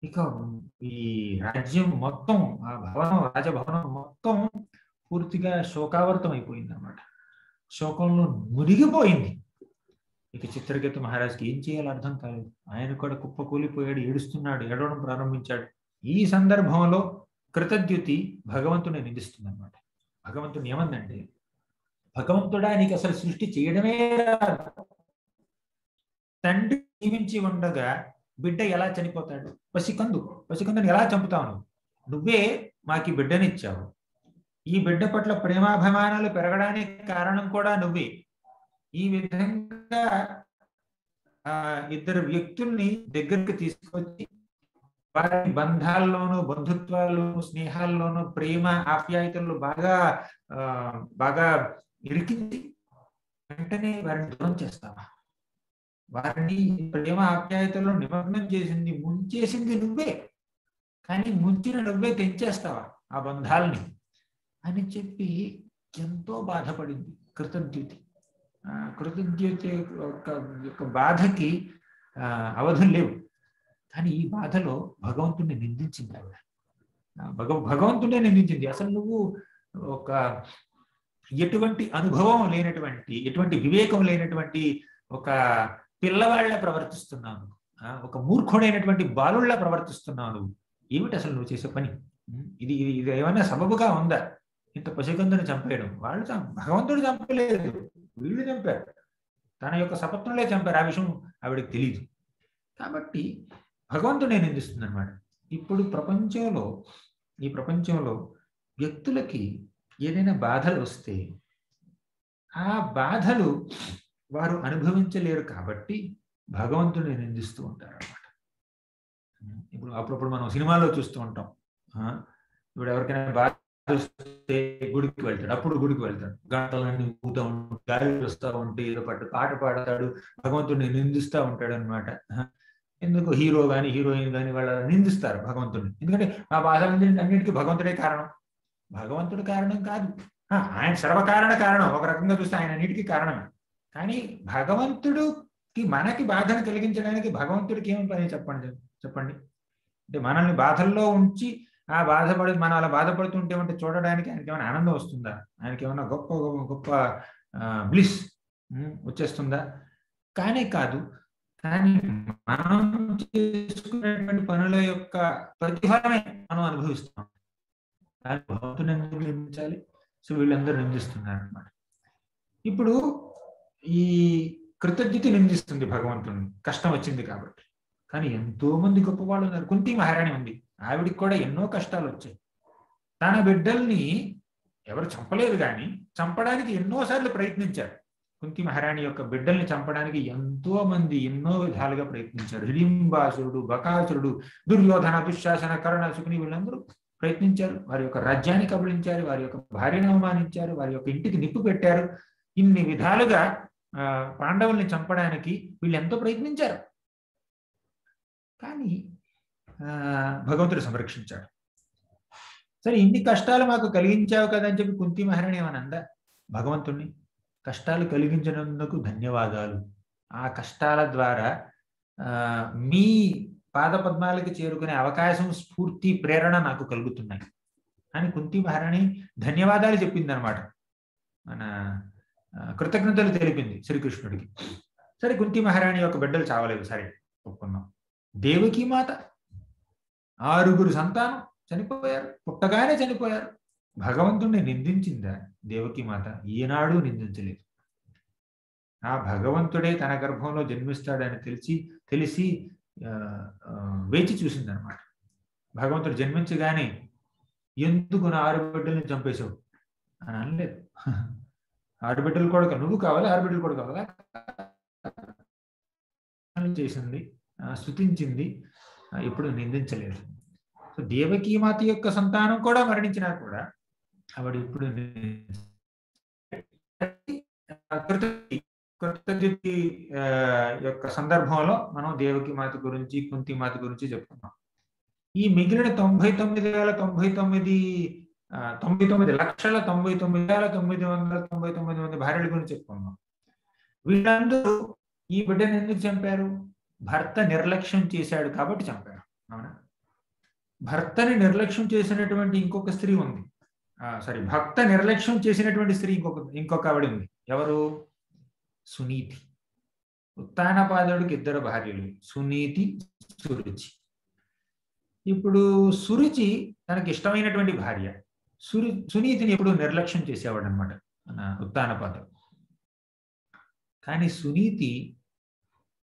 ఇక ఈ రాజ్యం మొత్తం, ఆ రాజభవనం మొత్తం పూర్తిగా శోకావర్తం అయిపోయింది అన్నమాట. శోకంలో మునిగిపోయింది. ఇక చిత్రకేతు మహారాజుకి ఏం చేయాలో అర్థం కాలేదు. ఆయన కూడా కుప్పకూలిపోయాడు, ఏడవడం ప్రారంభించాడు. ఈ సందర్భంలో కృతజ్ఞతి భగవంతుని నిందిస్తుంది అనమాట. భగవంతుని ఏమందంటే, భగవంతుడా నీకు అసలు సృష్టి చేయడమే రాదు, తండ్రి జీవించి ఉండగా బిడ్డ ఎలా చనిపోతాడు? పసికందుని ఎలా చంపుతావు? నువ్వే మాకి బిడ్డనిచ్చావు. ఈ బిడ్డ పట్ల ప్రేమాభిమానాలు పెరగడానికి కారణం కూడా నువ్వే. ఈ విధంగా ఇద్దరు వ్యక్తుల్ని దగ్గరికి తీసుకొచ్చి వారి బంధాల్లోనూ, బంధుత్వాల్లోనూ, స్నేహాల్లోనూ, ప్రేమ ఆప్యాయతలు బాగా ఇరికించి వెంటనే వారిని దూరం చేస్తావా? వారిని ప్రేమ ఆప్యాయతలో నిమగ్నం చేసింది, ముంచేసింది నువ్వే, కానీ ముంచిన నువ్వే తెంచేస్తావా ఆ బంధాలని అని చెప్పి ఎంతో బాధపడింది కృతజ్ఞతి. కృతజ్ఞత యొక్క బాధకి అవధులు లేవు. కానీ ఈ బాధలో భగవంతుడిని నిందించింది ఆవిడ. భగవంతుడే నిందించింది. అసలు నువ్వు ఒక ఎటువంటి అనుభవం లేనటువంటి, ఎటువంటి వివేకం లేనటువంటి ఒక పిల్లవాళ్ళ ప్రవర్తిస్తున్నావు, ఒక మూర్ఖుడైనటువంటి బాలుళ్ళ ప్రవర్తిస్తున్నావు. ఏమిటి అసలు నువ్వు చేసే పని? ఇది ఏమైనా సబబుగా ఉందా? ఇంత పసికందుని చంపేయడం. భగవంతుడు చంపలేదు, వీళ్ళు చంపారు, తన యొక్క సపత్నులే చంపారు. ఆ విషయం ఆవిడకి తెలియదు. కాబట్టి భగవంతుడే నిందిస్తుంది అనమాట. ఇప్పుడు ఈ ప్రపంచంలో వ్యక్తులకి ఏదైనా బాధలు వస్తే ఆ బాధలు వారు అనుభవించలేరు కాబట్టి భగవంతుడిని నిందిస్తూ ఉంటారు అన్నమాట. ఇప్పుడు అప్పుడప్పుడు మనం సినిమాలో చూస్తూ ఉంటాం, ఇప్పుడు ఎవరికైనా బాధ వస్తే గుడికి వెళ్తాడు, అప్పుడు గుడికి వెళ్తాడు, గంటలన్నీ ఊగుతూ ఉంటాడు, గాలి వస్తూ ఉంటే ఏదో పాట పాడతాడు, భగవంతుడిని నిందిస్తూ ఉంటాడు అనమాట. ఎందుకు హీరో కానీ హీరోయిన్ కానీ వాళ్ళ నిందిస్తారు భగవంతుడిని, ఎందుకంటే ఆ బాధలన్నింటికి భగవంతుడే కారణం. భగవంతుడు కారణం కాదు, ఆయన సర్వకారణ కారణం. ఒక రకంగా చూస్తే ఆయన అన్నిటికీ కారణమే. కానీ భగవంతుడికి మనకి బాధను కలిగించడానికి భగవంతుడికి ఏమి పని చెప్పండి చెప్పండి. అంటే మనల్ని బాధల్లో ఉంచి ఆ మనం అలా బాధపడుతుంటే ఉంటే చూడడానికి ఆయనకి ఏమైనా ఆనందం వస్తుందా? ఆయనకి ఏమైనా గొప్ప గొప్ప బ్లిస్ వచ్చేస్తుందా? కానే కాదు. కానీ మనం చేసుకునేటువంటి పనుల యొక్క ప్రతిఫలమే మనం అనుభవిస్తున్నాం. కానీ భగవంతుని ఎందుకు నిందించాలి? సో వీళ్ళందరూ నిందిస్తున్నారు అన్నమాట. ఇప్పుడు ఈ కృతజ్ఞత నిందిస్తుంది భగవంతుని, కష్టం వచ్చింది కాబట్టి. కానీ ఎంతో మంది గొప్పవాళ్ళు ఉన్నారు. కుంతి మహారాణి ఉంది, ఆవిడికి కూడా ఎన్నో కష్టాలు వచ్చాయి. తన బిడ్డల్ని ఎవరు చంపలేదు, కానీ చంపడానికి ఎన్నోసార్లు ప్రయత్నించారు. కుంతి మహారాణి యొక్క బిడ్డల్ని చంపడానికి ఎంతో మంది ఎన్నో విధాలుగా ప్రయత్నించారు. హిడింబాసురుడు, బకాసురుడు, దుర్యోధన, దుశ్శాసన, కర్ణ, శకుని వీళ్ళందరూ ప్రయత్నించారు. వారి యొక్క రాజ్యాన్ని కబళించారు, వారి యొక్క భార్యను అవమానించారు, వారి యొక్క ఇంటికి నిప్పు పెట్టారు. ఇన్ని విధాలుగా పాండవుల్ని చంపడానికి వీళ్ళు ఎంతో ప్రయత్నించారు. కానీ భగవంతుడు సంరక్షించాడు. సరే, ఇన్ని కష్టాలు మాకు కలిగించావు కదా అని చెప్పి కుంతి మహారాణి ఏమని అందా భగవంతుణ్ణి? కష్టాలు కలిగించినందుకు ధన్యవాదాలు, ఆ కష్టాల ద్వారా మీ పాదపద్మాలకి చేరుకునే అవకాశం, స్ఫూర్తి, ప్రేరణ నాకు కలుగుతున్నాయి అని కుంతి మహారాణి ధన్యవాదాలు చెప్పిందనమాట. మన కృతజ్ఞతలు తెలిపింది శ్రీకృష్ణుడికి. సరే, కుంతి మహారాణి యొక్క బిడ్డలు చావలేదు, సరే ఒప్పుకున్నాం. దేవకీ మాత 6 సంతానం చనిపోయారు, పుట్టగానే చనిపోయారు. భగవంతుణ్ణి నిందించిందా దేవకీ మాత? ఈనాడు నిందించలేదు. ఆ భగవంతుడే తన గర్భంలో జన్మిస్తాడని తెలిసి వేచి చూసిందనమాట. భగవంతుడు జన్మించగానే ఎందుకు నా 6 బిడ్డల్ని చంపేశావు అని అనలేదు. 6 బిడ్డలు కూడా నువ్వు కావాలి, 6 బిడ్డలు కూడా కావాలా చేసింది, స్తుతించింది, ఎప్పుడు నిందించలేదు. సో దేవకీమాత యొక్క సంతానం కూడా మరణించినా కూడా ఆవిడ ఇప్పుడు కృతజ్ఞత యొక్క సందర్భంలో మనం దేవకీమాత గురించి, కుంతిమాత గురించి చెప్పుకున్నాం. ఈ మిగిలిన 99,99,99,999 మంది భార్యల గురించి చెప్పుకున్నాం. వీళ్ళందరూ ఈ బిడ్డను ఎందుకు చంపారు? భర్త నిర్లక్ష్యం చేశాడు కాబట్టి చంపారు. అవునా? భర్తని నిర్లక్ష్యం చేసినటువంటి ఇంకొక స్త్రీ ఉంది. భక్త నిర్లక్ష్యం చేసినటువంటి స్త్రీ ఇంకొక ఆవిడ ఉంది. ఎవరు? సునీతి. ఉత్తానపాదుడికి 2 భార్యలు, సునీతి, సురుచి. ఇప్పుడు సురుచి తనకి ఇష్టమైనటువంటి భార్య. సునీతిని ఎప్పుడు నిర్లక్ష్యం చేసేవాడు అనమాట ఉత్తానపాదుడు. కానీ సునీతి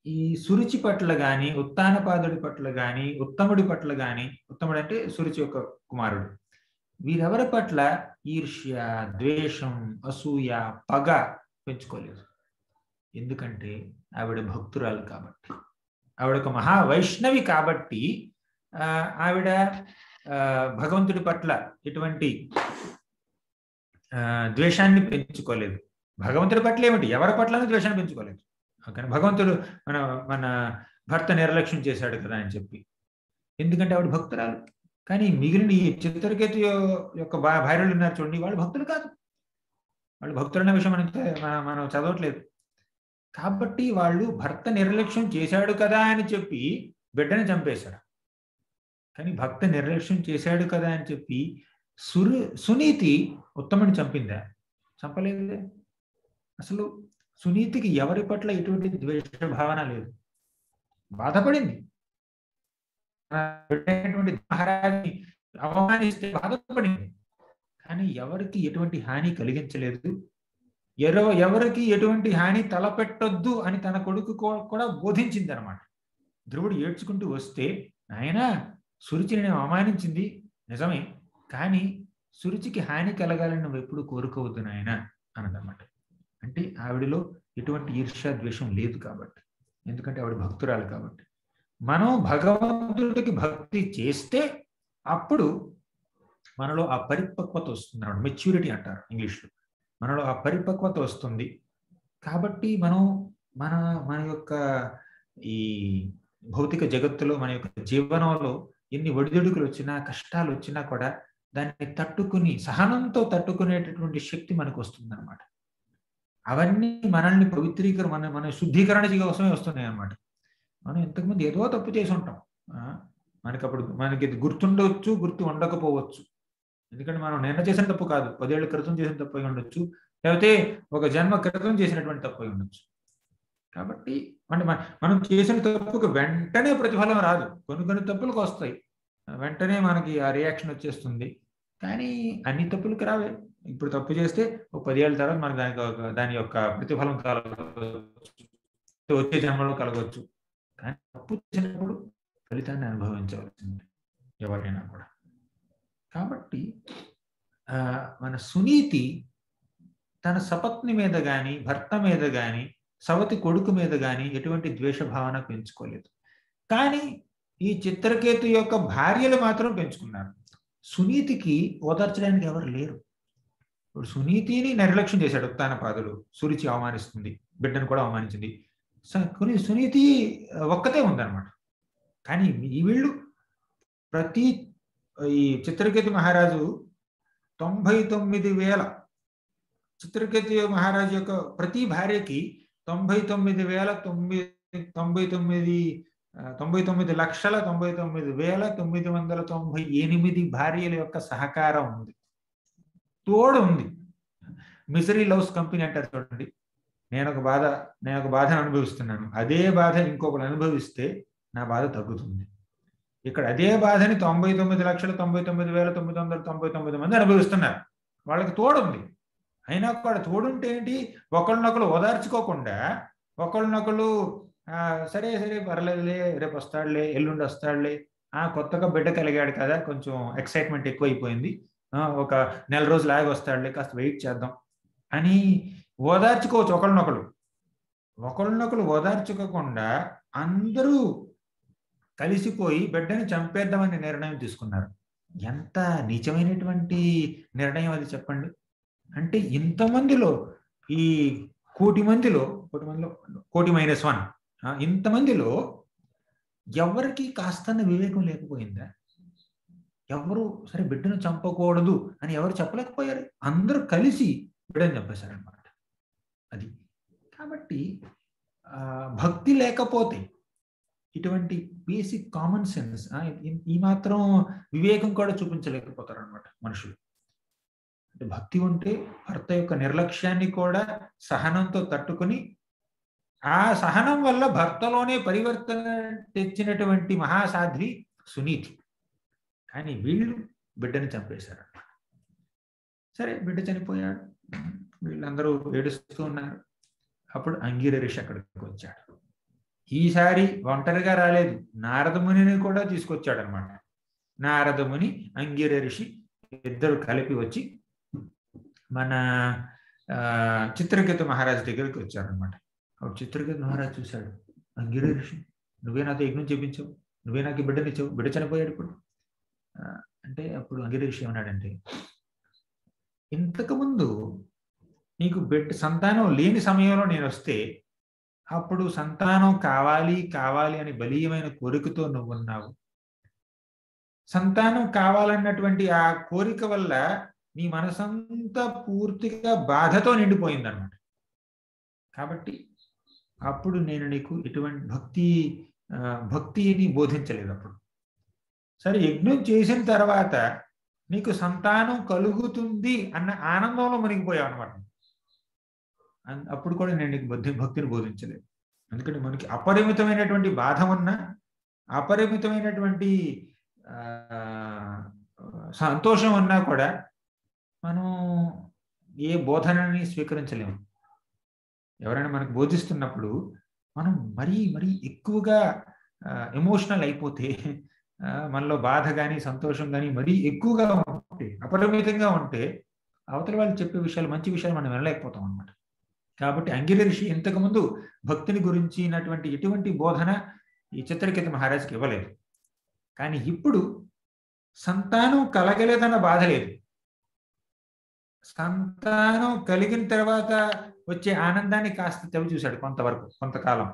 ఈ సురుచి పట్ల గాని, ఉత్తానపాదుడి పట్ల గాని, ఉత్తముడి పట్ల గాని, ఉత్తముడు అంటే సురుచి యొక్క కుమారుడు, వీరెవరి పట్ల ఈర్ష్య, ద్వేషం, అసూయ, పగ పెంచుకోలేదు. ఎందుకంటే ఆవిడ భక్తురాలు కాబట్టి, ఆవిడ ఒక మహావైష్ణవి కాబట్టి ఆవిడ భగవంతుడి పట్ల ఎటువంటి ద్వేషాన్ని పెంచుకోలేదు. భగవంతుడి పట్ల ఏమిటి, ఎవరి పట్ల ద్వేషాన్ని పెంచుకోలేదు. కానీ భగవంతుడు మన భర్త నిర్లక్ష్యం చేశాడు కదా అని చెప్పి, ఎందుకంటే ఆవిడ భక్తురాలు. కానీ మిగిలిన ఈ చిత్రకేతు యొక్క భార్యలు ఉన్నారు చూడండి, వాళ్ళు భక్తులు కాదు. వాళ్ళు భక్తులన్న విషయం మనం చదవట్లేదు. కాబట్టి వాళ్ళు భర్త నిర్లక్ష్యం చేశాడు కదా అని చెప్పి బిడ్డని చంపేశారు. కానీ భక్త నిర్లక్ష్యం చేశాడు కదా అని చెప్పి సునీతి ఉత్తముని చంపిందా? చంపలేదే. అసలు సునీతికి ఎవరి పట్ల ఎటువంటి ద్వేష భావన లేదు. బాధపడింది, మహారాజుని అవమానిస్తే బాధపడింది, కానీ ఎవరికి ఎటువంటి హాని కలిగించలేదు. ఎవరికి ఎటువంటి హాని తలపెట్టొద్దు అని తన కొడుకు కూడా బోధించింది అనమాట. ధ్రువుడు ఏడ్చుకుంటూ వస్తే, ఆయన సురుచిని నేను అవమానించింది నిజమే, కానీ సురుచికి హాని కలగాలని నువ్వు ఎప్పుడు కోరుకోవద్దు నాయన అన్నదన్నమాట. అంటే ఆవిడలో ఎటువంటి ఈర్ష్య, ద్వేషం లేదు కాబట్టి, ఎందుకంటే ఆవిడ భక్తురాలు కాబట్టి. మనం భగవంతుడికి భక్తి చేస్తే అప్పుడు మనలో ఆ పరిపక్వత వస్తుంది అన్నమాట. మెచ్యూరిటీ అంటారు ఇంగ్లీష్లో. మనలో ఆ పరిపక్వత వస్తుంది. కాబట్టి మనం మన మన యొక్క ఈ భౌతిక జగత్తులో, మన యొక్క జీవనంలో ఎన్ని ఒడిదుడుకులు వచ్చినా, కష్టాలు వచ్చినా కూడా దాన్ని తట్టుకుని, సహనంతో తట్టుకునేటటువంటి శక్తి మనకు వస్తుందన్నమాట. అవన్నీ మనల్ని మన శుద్ధీకరణ కోసమే వస్తున్నాయన్నమాట. మనం ఇంతకుముందు ఏదో తప్పు చేసి ఉంటాం. మనకి గుర్తుండవచ్చు, గుర్తు ఉండకపోవచ్చు. ఎందుకంటే మనం నిన్న చేసిన తప్పు కాదు, 10 ఏళ్ల క్రితం చేసిన తప్పు అయి ఉండొచ్చు, లేకపోతే ఒక జన్మ క్రితం చేసినటువంటి తప్పు అయి ఉండొచ్చు. కాబట్టి అంటే మనం చేసిన తప్పుకు వెంటనే ప్రతిఫలం రాదు. కొన్ని తప్పులకు వస్తాయి, వెంటనే మనకి ఆ రియాక్షన్ వచ్చేస్తుంది. కానీ అన్ని తప్పులకు రావే. ఇప్పుడు తప్పు చేస్తే ఒక 10 ఏళ్ళ తర్వాత మనకు దాని యొక్క ప్రతిఫలం కలగవచ్చు, వచ్చే జన్మలో కలగవచ్చు. కానీ తప్పు చేసినప్పుడు ఫలితాన్ని అనుభవించవలసింది ఎవరైనా కూడా. కాబట్టి మన సునీతి తన సపత్ని మీద గాని, భర్త మీద గాని, సవతి కొడుకు మీద గాని ఎటువంటి ద్వేష భావన పెంచుకోలేదు. కానీ ఈ చిత్రకేతు యొక్క భార్యలు మాత్రం పెంచుకున్నారు. సునీతికి ఓదార్చడానికి ఎవరు లేరు. ఇప్పుడు సునీతిని నిర్లక్ష్యం చేశాడు ఉత్తానపాదుడు. సురుచి అవమానిస్తుంది, బిడ్డను కూడా అవమానించింది. సునీతి ఒక్కతే ఉందన్నమాట. కానీ ఈ వీళ్ళు ఈ చిత్రకేతు మహారాజు 99,000 చిత్రకేతు మహారాజు యొక్క ప్రతి భార్యకి 99,99,99,998 భార్యల యొక్క సహకారం ఉంది, తోడు ఉంది. మిసరీ లవ్స్ కంపెనీ అంటారు చూడండి. నేను ఒక బాధను అనుభవిస్తున్నాను, అదే బాధ ఇంకొకరు అనుభవిస్తే నా బాధ తగ్గుతుంది. ఇక్కడ అదే బాధని 99,99,999 మంది అనుభవిస్తున్నారు. వాళ్ళకి తోడు ఉంది. అయినా కూడా తోడుంటే ఏంటి, ఒకళ్ళనొకరు ఓదార్చుకోకుండా, ఒకళ్ళనొకరు సరే పర్లేదులే, రేపు వస్తాడులే, ఎల్లుండి వస్తాడులే, కొత్తగా బిడ్డ కలిగాడు కదా, కొంచెం ఎక్సైట్మెంట్ ఎక్కువైపోయింది, ఒక నెల రోజులు ఆగి వస్తాడులే, కాస్త వెయిట్ చేద్దాం అని ఓదార్చుకోవచ్చు. ఒకళ్ళనొకరు ఓదార్చుకోకుండా అందరూ కలిసిపోయి బిడ్డని చంపేద్దామని నిర్ణయం తీసుకున్నారు. ఎంత నీచమైనటువంటి నిర్ణయం అది చెప్పండి. అంటే ఇంతమందిలో, ఈ కోటి మందిలో -1 ఇంతమందిలో ఎవరికి కాస్తన్న వివేకం లేకపోయిందా? ఎవరు సరే బిడ్డను చంపకూడదు అని ఎవరు చెప్పలేకపోయారు. అందరూ కలిసి బిడ్డను చంపేశారనమాట. అది కాబట్టి భక్తి లేకపోతే, ఇటువంటి బేసిక్ కామన్ సెన్స్, ఈ మాత్రం వివేకం కూడా చూపించలేకపోతారు అనమాట మనుషులు. అంటే భక్తి ఉంటే భర్త యొక్క నిర్లక్ష్యాన్ని కూడా సహనంతో తట్టుకుని, ఆ సహనం వల్ల భర్తలోనే పరివర్తన తెచ్చినటువంటి మహాసాధ్వి సునీతి. కానీ వీళ్ళు బిడ్డని చంపేశారు. సరే, బిడ్డ చనిపోయాడు, వీళ్ళందరూ ఏడుస్తూ ఉన్నారు. అప్పుడు అంగిర ఋషి అక్కడికి వచ్చాడు. ఈసారి ఒంటరిగా రాలేదు, నారదమునిని కూడా తీసుకొచ్చాడు అనమాట. నారదముని, అంగిర ఋషి ఇద్దరు కలిపి వచ్చి మన చిత్రకేతు మహారాజు దగ్గరికి వచ్చారనమాట. అప్పుడు చిత్రకేతు మహారాజు చూశాడు, అంగిర ఋషి, నువ్వే నాతో యజ్ఞం చేపించావు, నువ్వే నాకు బిడ్డనిచ్చావు, బిడ్డ చనిపోయాడు ఇప్పుడు అంటే. అప్పుడు అంగిర ఋషి ఏమన్నాడంటే, ఇంతకుముందు నీకు సంతానం లేని సమయంలో నేను వస్తే, అప్పుడు సంతానం కావాలి అని బలీయమైన కోరికతో నువ్వు ఉన్నావు. సంతానం కావాలన్నటువంటి ఆ కోరిక వల్ల నీ మనసంతా పూర్తిగా బాధతో నిండిపోయిందన్నమాట. కాబట్టి అప్పుడు నేను నీకు ఎటువంటి భక్తిని బోధించలేదు. అప్పుడు సరే, యజ్ఞం చేసిన తర్వాత నీకు సంతానం కలుగుతుంది అన్న ఆనందంలో మునిగిపోయావు అనమాట. అప్పుడు కూడా నేను నీకు భక్తిని బోధించలేదు. ఎందుకంటే మనకి అపరిమితమైనటువంటి బాధ ఉన్నా, అపరిమితమైనటువంటి సంతోషం ఉన్నా కూడా మనం ఏ బోధనని స్వీకరించలేము. ఎవరైనా మనకు బోధిస్తున్నప్పుడు మనం మరీ ఎక్కువగా ఎమోషనల్ అయిపోతే, మనలో బాధ కానీ సంతోషం కానీ మరీ ఎక్కువగా ఉంటే, అపరిమితంగా ఉంటే, అవతల వాళ్ళు చెప్పే విషయాలు, మంచి విషయాలు మనం వినలేకపోతాం అన్నమాట. కాబట్టి అంగిర ఋషి ఇంతకుముందు భక్తిని గురించినటువంటి ఎటువంటి బోధన ఈ చిత్రకేతు మహారాజుకి ఇవ్వలేదు. కానీ ఇప్పుడు సంతానం కలగలేదన్న బాధ లేదు. సంతానం కలిగిన తర్వాత వచ్చే ఆనందాన్ని కాస్త తెవి చూశాడు కొంతవరకు, కొంతకాలం.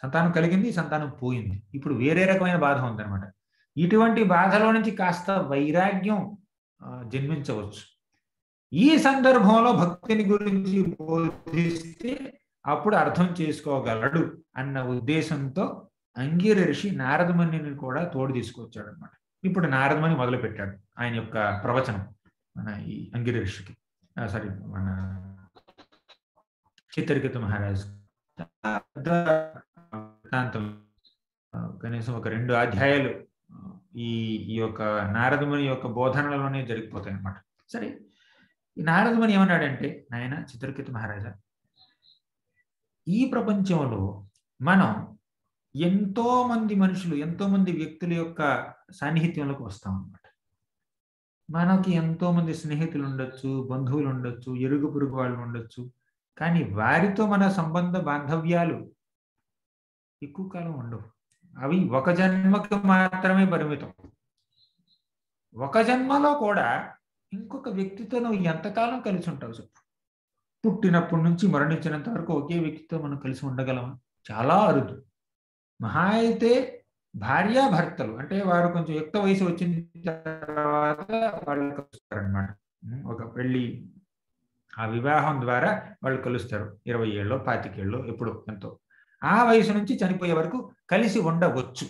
సంతానం కలిగింది, సంతానం పోయింది. ఇప్పుడు వేరే రకమైన బాధ ఉందన్నమాట. ఇటువంటి బాధలో నుంచి కాస్త వైరాగ్యం జన్మించవచ్చు. ఈ సందర్భంలో భక్తిని గురించి బోధిస్తే అప్పుడు అర్థం చేసుకోగలడు అన్న ఉద్దేశంతో అంగిర ఋషి నారదమునిని కూడా తోడు తీసుకొచ్చాడు అనమాట. ఇప్పుడు నారదముని మొదలు పెట్టాడు ఆయన యొక్క ప్రవచనం మన ఈ అంగిర ఋషికి, సారీ మన చిత్రకేతు మహారాజు. కనీసం ఒక 2 అధ్యాయాలు ఈ యొక్క నారదముని యొక్క బోధనలోనే జరిగిపోతాయి అన్నమాట. సరే, ఈ నారదముని ఏమన్నాడంటే, నాయన చిత్రకేతు మహారాజా, ఈ ప్రపంచంలో మనం ఎంతో మంది మనుషులు, ఎంతో మంది వ్యక్తుల యొక్క సాన్నిహిత్యంలోకి వస్తాం అన్నమాట. మనకి ఎంతో మంది స్నేహితులు ఉండొచ్చు, బంధువులు ఉండొచ్చు, ఎరుగు పొరుగు వాళ్ళు ఉండొచ్చు. కానీ వారితో మన సంబంధ బాంధవ్యాలు ఎక్కువ కాలం ఉండవు. అవి ఒక జన్మకి మాత్రమే పరిమితం. ఒక జన్మలో కూడా ఇంకొక వ్యక్తితో నువ్వు ఎంతకాలం కలిసి ఉంటావు చెప్పు? పుట్టినప్పటి నుంచి మరణించినంత వరకు ఒకే వ్యక్తితో మనం కలిసి ఉండగలమా? చాలా అరుదు. మహా అయితే భార్యాభర్తలు, అంటే వారు కొంచెం యుక్త వయసు వచ్చిన తర్వాత వాళ్ళు కలుస్తారనమాట. ఒక పెళ్లి, ఆ వివాహం ద్వారా వాళ్ళు కలుస్తారు. 20 ఏళ్ళో 25 ఏళ్ళో ఎప్పుడో ఎంతో. ఆ వయసు నుంచి చనిపోయే వరకు కలిసి ఉండవచ్చు,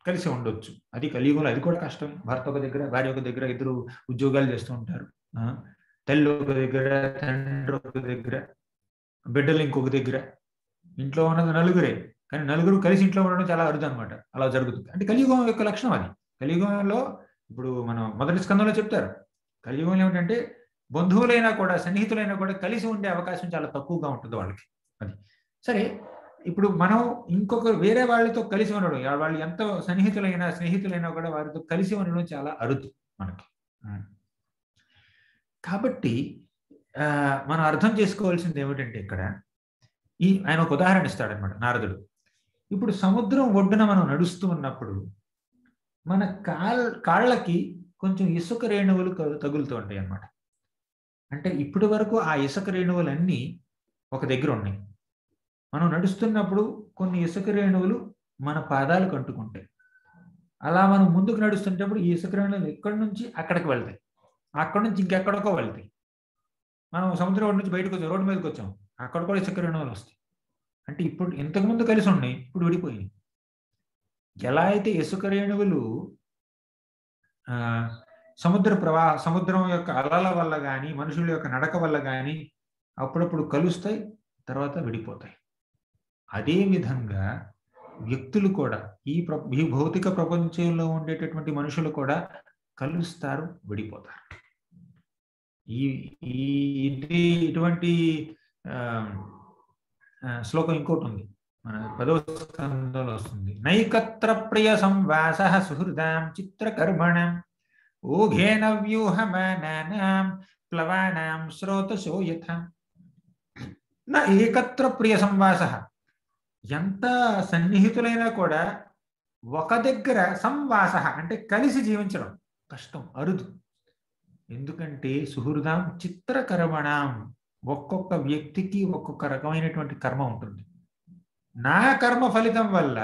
కలిసి ఉండొచ్చు. అది కలియుగంలో అది కూడా కష్టం. భర్త ఒక దగ్గర, భార్య ఒక దగ్గర, ఇద్దరు ఉద్యోగాలు చేస్తూ ఉంటారు. తల్లి ఒక దగ్గర, తండ్రి ఒక దగ్గర, బిడ్డలు ఇంకొక దగ్గర. ఇంట్లో ఉన్నది నలుగురే, కానీ నలుగురు కలిసి ఇంట్లో ఉండడం చాలా అరుదు అనమాట. అలా జరుగుతుంది. అంటే కలియుగం యొక్క లక్షణం అది. కలియుగంలో ఇప్పుడు మనం మొదటి స్కందంలో చెప్తారు, కలియుగంలో ఏమిటంటే బంధువులైనా కూడా, సన్నిహితులైనా కూడా కలిసి ఉండే అవకాశం చాలా తక్కువగా ఉంటుంది వాళ్ళకి. అది సరే. ఇప్పుడు మనం ఇంకొక వేరే వాళ్ళతో కలిసి ఉండడం, వాళ్ళు ఎంత స్నేహితులైనా కూడా వారితో కలిసి ఉండడం చాలా అరుదు మనకి. కాబట్టి మనం అర్థం చేసుకోవాల్సింది ఏమిటంటే, ఇక్కడ ఆయన ఒక ఉదాహరణ ఇస్తాడనమాట నారదుడు. ఇప్పుడు సముద్రం ఒడ్డున మనం నడుస్తూ ఉన్నప్పుడు మన కాళ్ళకి కొంచెం ఇసుక రేణువులు తగులుతూ ఉంటాయి అన్నమాట. అంటే ఇప్పటి వరకు ఆ ఇసుక రేణువులన్నీ ఒక దగ్గర ఉన్నాయి. మనం నడుస్తున్నప్పుడు కొన్ని ఇసుక రేణువులు మన పాదాలకు అంటుకుంటాయి. అలా మనం ముందుకు నడుస్తున్నప్పుడు ఈ ఇసుక రేణువులు ఎక్కడి నుంచి అక్కడికి వెళ్తాయి, అక్కడి నుంచి ఇంకెక్కడికో వెళ్తాయి. మనం సముద్రం ఒడ్డు నుంచి బయటకు వచ్చాం, రోడ్డు మీదకి వచ్చాం, అక్కడ కూడా ఇసుక రేణువులు వస్తాయి. అంటే ఇప్పుడు ఇంతకుముందు కలిసి ఉన్నాయి, ఇప్పుడు విడిపోయినాయి. ఎలా అయితే ఇసుక రేణువులు సముద్రం యొక్క అలల వల్ల కానీ, మనుషుల యొక్క నడక వల్ల కానీ అప్పుడప్పుడు కలుస్తాయి, తర్వాత విడిపోతాయి. అదే విధంగా వ్యక్తులు కూడా, ఈ భౌతిక ప్రపంచంలో ఉండేటటువంటి మనుషులు కూడా కలుస్తారు, విడిపోతారు. ఇటువంటి శ్లోకం ఇంకోటి ఉంది, మన 10వ స్కందంలో వస్తుంది. నైకత్ర ప్రియ సంవాస సుహృదాం చిత్రకర్మణం ఊఘేన వ్యూహమానానాం ప్లవానాం శ్రోతశో యథా. నా ఏకత్ర ప్రియ సంవాస, ఎంత సన్నిహితులైనా కూడా ఒక దగ్గర, సంవాస అంటే కలిసి జీవించడం కష్టం, అరుదు. ఎందుకంటే సుహృదాం చిత్రకర్మణం, ఒక్కొక్క వ్యక్తికి ఒక్కొక్క రకమైనటువంటి కర్మ ఉంటుంది. నా కర్మ ఫలితం వల్ల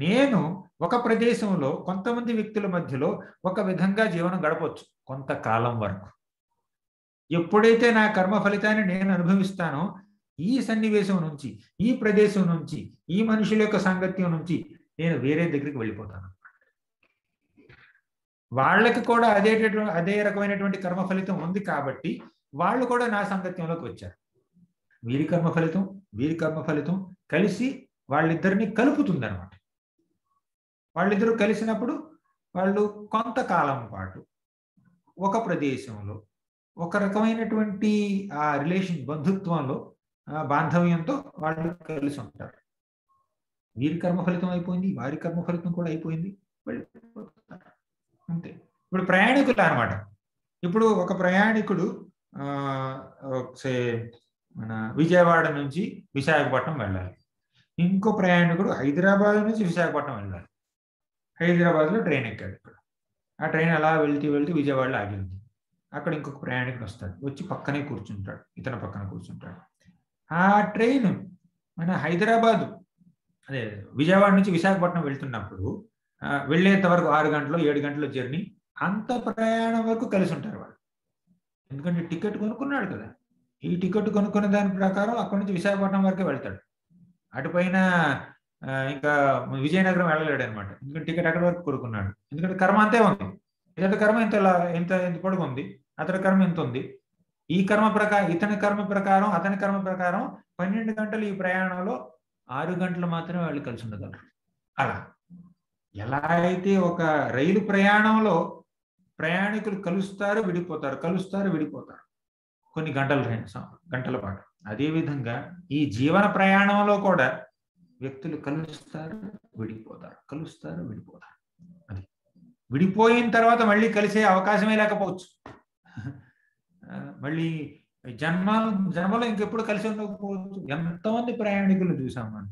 నేను ఒక ప్రదేశంలో కొంతమంది వ్యక్తుల మధ్యలో ఒక విధంగా జీవనం గడపవచ్చు కొంతకాలం వరకు. ఎప్పుడైతే నా కర్మ ఫలితాన్ని నేను అనుభవిస్తానో, ఈ సన్నివేశం నుంచి, ఈ ప్రదేశం నుంచి, ఈ మనుషుల యొక్క సాంగత్యం నుంచి నేను వేరే దగ్గరికి వెళ్ళిపోతాను. వాళ్ళకి కూడా అదే రకమైనటువంటి కర్మ ఫలితం ఉంది కాబట్టి వాళ్ళు కూడా నా సాంగత్యంలోకి వచ్చారు. వీరి కర్మ ఫలితం కలిసి వాళ్ళిద్దరిని కలుపుతుంది అనమాట. వాళ్ళిద్దరూ కలిసినప్పుడు వాళ్ళు కొంతకాలం పాటు ఒక ప్రదేశంలో ఒక రకమైనటువంటి ఆ రిలేషన్, బంధుత్వంలో, బాంధవ్యంతో వాళ్ళు కలిసి ఉంటారు. వీరి కర్మ ఫలితం అయిపోయింది, వారి కర్మ ఫలితం కూడా అయిపోయింది, వెళ్ళిపోతారు అంతే. ఇప్పుడు ప్రయాణికులు అనమాట. ఇప్పుడు ఒక ప్రయాణికుడు మన విజయవాడ నుంచి విశాఖపట్నం వెళ్ళాలి. ఇంకో ప్రయాణికుడు హైదరాబాద్ నుంచి విశాఖపట్నం వెళ్ళాలి. హైదరాబాద్లో ట్రైన్ ఎక్కాడు. ఇక్కడ ఆ ట్రైన్ అలా వెళ్తూ విజయవాడలో ఆగింది. అక్కడ ఇంకొక ప్రయాణికుడు వస్తాడు, వచ్చి పక్కనే కూర్చుంటాడు, ఇతని పక్కన కూర్చుంటాడు. ఆ ట్రైన్ మన హైదరాబాద్ అదే విజయవాడ నుంచి విశాఖపట్నం వెళ్తున్నప్పుడు వెళ్ళేంత వరకు 6 గంటలు 7 గంటల జర్నీ, అంత ప్రయాణం వరకు కలిసి ఉంటారు వాళ్ళు. ఎందుకంటే టికెట్ కొనుక్కున్నాడు కదా. ఈ టికెట్ కొనుక్కున్న దాని ప్రకారం అక్కడి నుంచి విశాఖపట్నం వరకే వెళ్తాడు. అటుపైన ఇంకా విజయనగరం వెళ్ళలేడు అనమాట. ఎందుకంటే టికెట్ అక్కడి వరకు కొనుక్కున్నాడు. ఎందుకంటే కర్మ అంతే ఉంది. ఇతని కర్మ ఇంత పొడుగు ఉంది, అతని కర్మ ఇంత ఉంది. ఈ కర్మ ప్రకారం ఇతని కర్మ ప్రకారం అతని కర్మ ప్రకారం 12 గంటలు ఈ ప్రయాణంలో 6 గంటలు మాత్రమే వాళ్ళు కలిసి ఉండగలరు. అలా ఎలా అయితే ఒక రైలు ప్రయాణంలో ప్రయాణికులు కలుస్తారు విడిపోతారు కొన్ని గంటల పాటు, అదేవిధంగా ఈ జీవన ప్రయాణంలో కూడా వ్యక్తులు కలుస్తారు విడిపోతారు. అది విడిపోయిన తర్వాత మళ్ళీ కలిసే అవకాశమే లేకపోవచ్చు. మళ్ళీ జన్మలో ఇంకెప్పుడు కలిసి ఉండకపోవచ్చు. ఎంతమంది ప్రయాణికులు చూసాం మనం.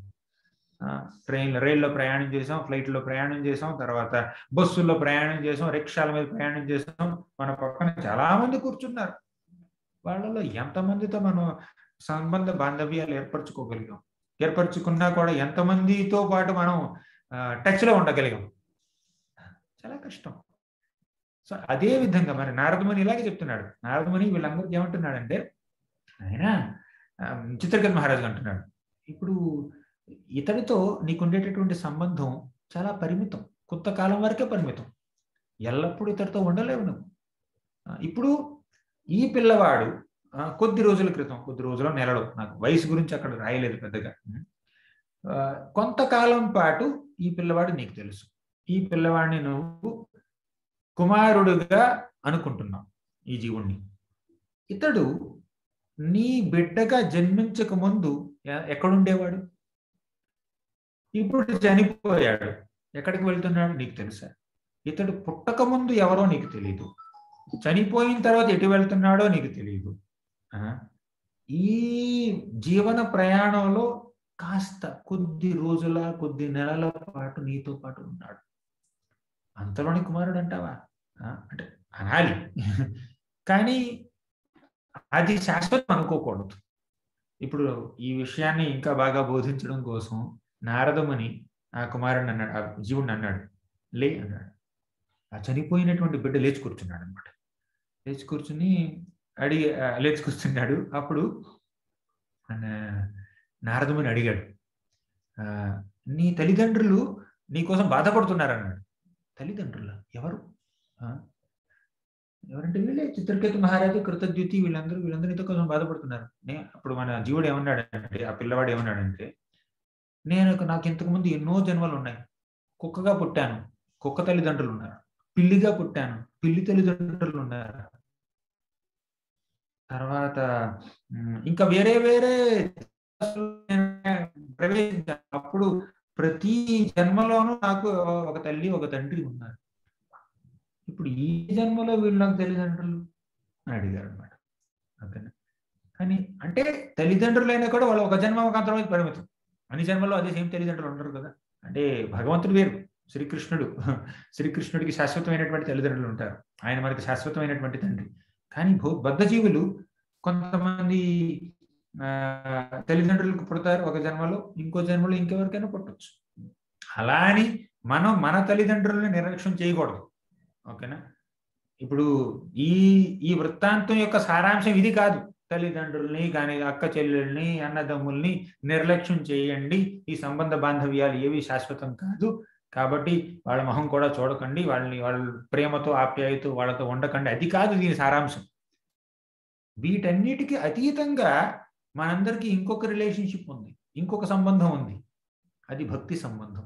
రైల్లో ప్రయాణం చేసాం, ఫ్లైట్లో ప్రయాణం చేసాం, తర్వాత బస్సుల్లో ప్రయాణం చేసాం, రిక్షాల మీద ప్రయాణం చేసాం. మన పక్కన చాలా మంది కూర్చున్నారు. వాళ్ళలో ఎంతమందితో మనం సంబంధ బాంధవ్యాలు ఏర్పరచుకున్నా కూడా ఎంతమందితో పాటు మనం టచ్లో ఉండగలిగాం? చాలా కష్టం. సో అదే విధంగా మరి నారదముని ఇలాగే చెప్తున్నాడు. నారదముని వీళ్ళందరికీ ఏమంటున్నాడంటే, ఆయన చిత్రకేతు మహారాజు అంటున్నాడు, ఇప్పుడు ఇతడితో నీకుండేటటువంటి సంబంధం చాలా పరిమితం, కొంతకాలం వరకే పరిమితం, ఎల్లప్పుడూ ఇతడితో ఉండలేవు నువ్వు. ఇప్పుడు ఈ పిల్లవాడు కొద్ది రోజుల నెలలో, నాకు వయసు గురించి అక్కడ రాయలేదు పెద్దగా, కొంతకాలం పాటు ఈ పిల్లవాడు నీకు తెలుసు. ఈ పిల్లవాడిని నువ్వు కుమారుడుగా అనుకుంటున్నావు, ఈ జీవుణ్ణి. ఇతడు నీ బిడ్డగా జన్మించక ముందు ఎక్కడుండేవాడు? ఇప్పుడు చనిపోయాడు, ఎక్కడికి వెళ్తున్నాడు నీకు తెలుసా? ఇతడు పుట్టక ముందు ఎవరో నీకు తెలియదు, చనిపోయిన తర్వాత ఎటు వెళ్తున్నాడో నీకు తెలియదు. ఈ జీవన ప్రయాణంలో కాస్త కొద్ది నెలల పాటు నీతో పాటు ఉన్నాడు. అంతలోని కుమారుడు అంటావా? అంటే అనాలి, కానీ అది శాశ్వతం అనుకోకూడదు. ఇప్పుడు ఈ విషయాన్ని ఇంకా బాగా బోధించడం కోసం నారదముని ఆ కుమారుడిని అన్నాడు, ఆ జీవుడిని అన్నాడు, లే అన్నాడు. ఆ చనిపోయినటువంటి బిడ్డ లేచి కూర్చున్నాడు అనమాట. లేచి కూర్చున్నాడు. అప్పుడు నారదముని అడిగాడు, నీ తల్లిదండ్రులు నీకోసం బాధపడుతున్నారు అన్నాడు. తల్లిదండ్రుల ఎవరు? ఎవరంటే వీళ్ళే, చిత్రకేతు మహారాజు, కృతద్యుతి, వీళ్ళందరూ నీతో కోసం బాధపడుతున్నారు. అప్పుడు మన జీవుడు ఏమన్నాడంటే, ఆ పిల్లవాడు ఏమన్నాడంటే, నాకు ఇంతకు ముందు ఎన్నో జన్మలు ఉన్నాయి. కుక్కగా పుట్టాను, కుక్క తల్లిదండ్రులు ఉన్నారు. పిల్లిగా పుట్టాను, పిల్లి తల్లిదండ్రులు ఉన్నారు. తర్వాత ఇంకా వేరే ప్రవేశించాను. అప్పుడు ప్రతి జన్మలోనూ నాకు ఒక తల్లి ఒక తండ్రి ఉన్నారు. ఇప్పుడు ఈ జన్మలో వీళ్ళు నాకు తల్లిదండ్రులు అని అడిగారు అనమాట. ఓకేనా? కానీ అంటే తల్లిదండ్రులైనా కూడా వాళ్ళు ఒక జన్మ ఒక అంతరం పరిమితం. అన్ని జన్మల్లో అదే సేమ్ తల్లిదండ్రులు ఉండరు కదా. అంటే భగవంతుడు వేరు, శ్రీకృష్ణుడికి శాశ్వతమైనటువంటి తల్లిదండ్రులు ఉంటారు, ఆయన మనకి శాశ్వతమైనటువంటి తండ్రి. కానీ బద్ధజీవులు కొంతమంది తల్లిదండ్రులకు పుడతారు ఒక జన్మలో, ఇంకో జన్మలో ఇంకెవరికైనా పుట్టవచ్చు. అలా అని మనం మన తల్లిదండ్రులని నిర్లక్ష్యం చేయకూడదు. ఓకేనా? ఇప్పుడు ఈ వృత్తాంతం యొక్క సారాంశం ఇది కాదు. తల్లిదండ్రుల్ని కానీ అక్క చెల్లెల్ని అన్నదమ్ముల్ని నిర్లక్ష్యం చేయండి, ఈ సంబంధ బాంధవ్యాలు ఏవి శాశ్వతం కాదు, కాబట్టి వాళ్ళ మొహం కూడా చూడకండి, వాళ్ళ ప్రేమతో ఆప్యాయతో వాళ్ళతో ఉండకండి, అది కాదు దీని సారాంశం. వీటన్నిటికీ అతీతంగా మనందరికీ ఇంకొక రిలేషన్షిప్ ఉంది, ఇంకొక సంబంధం ఉంది, అది భక్తి సంబంధం.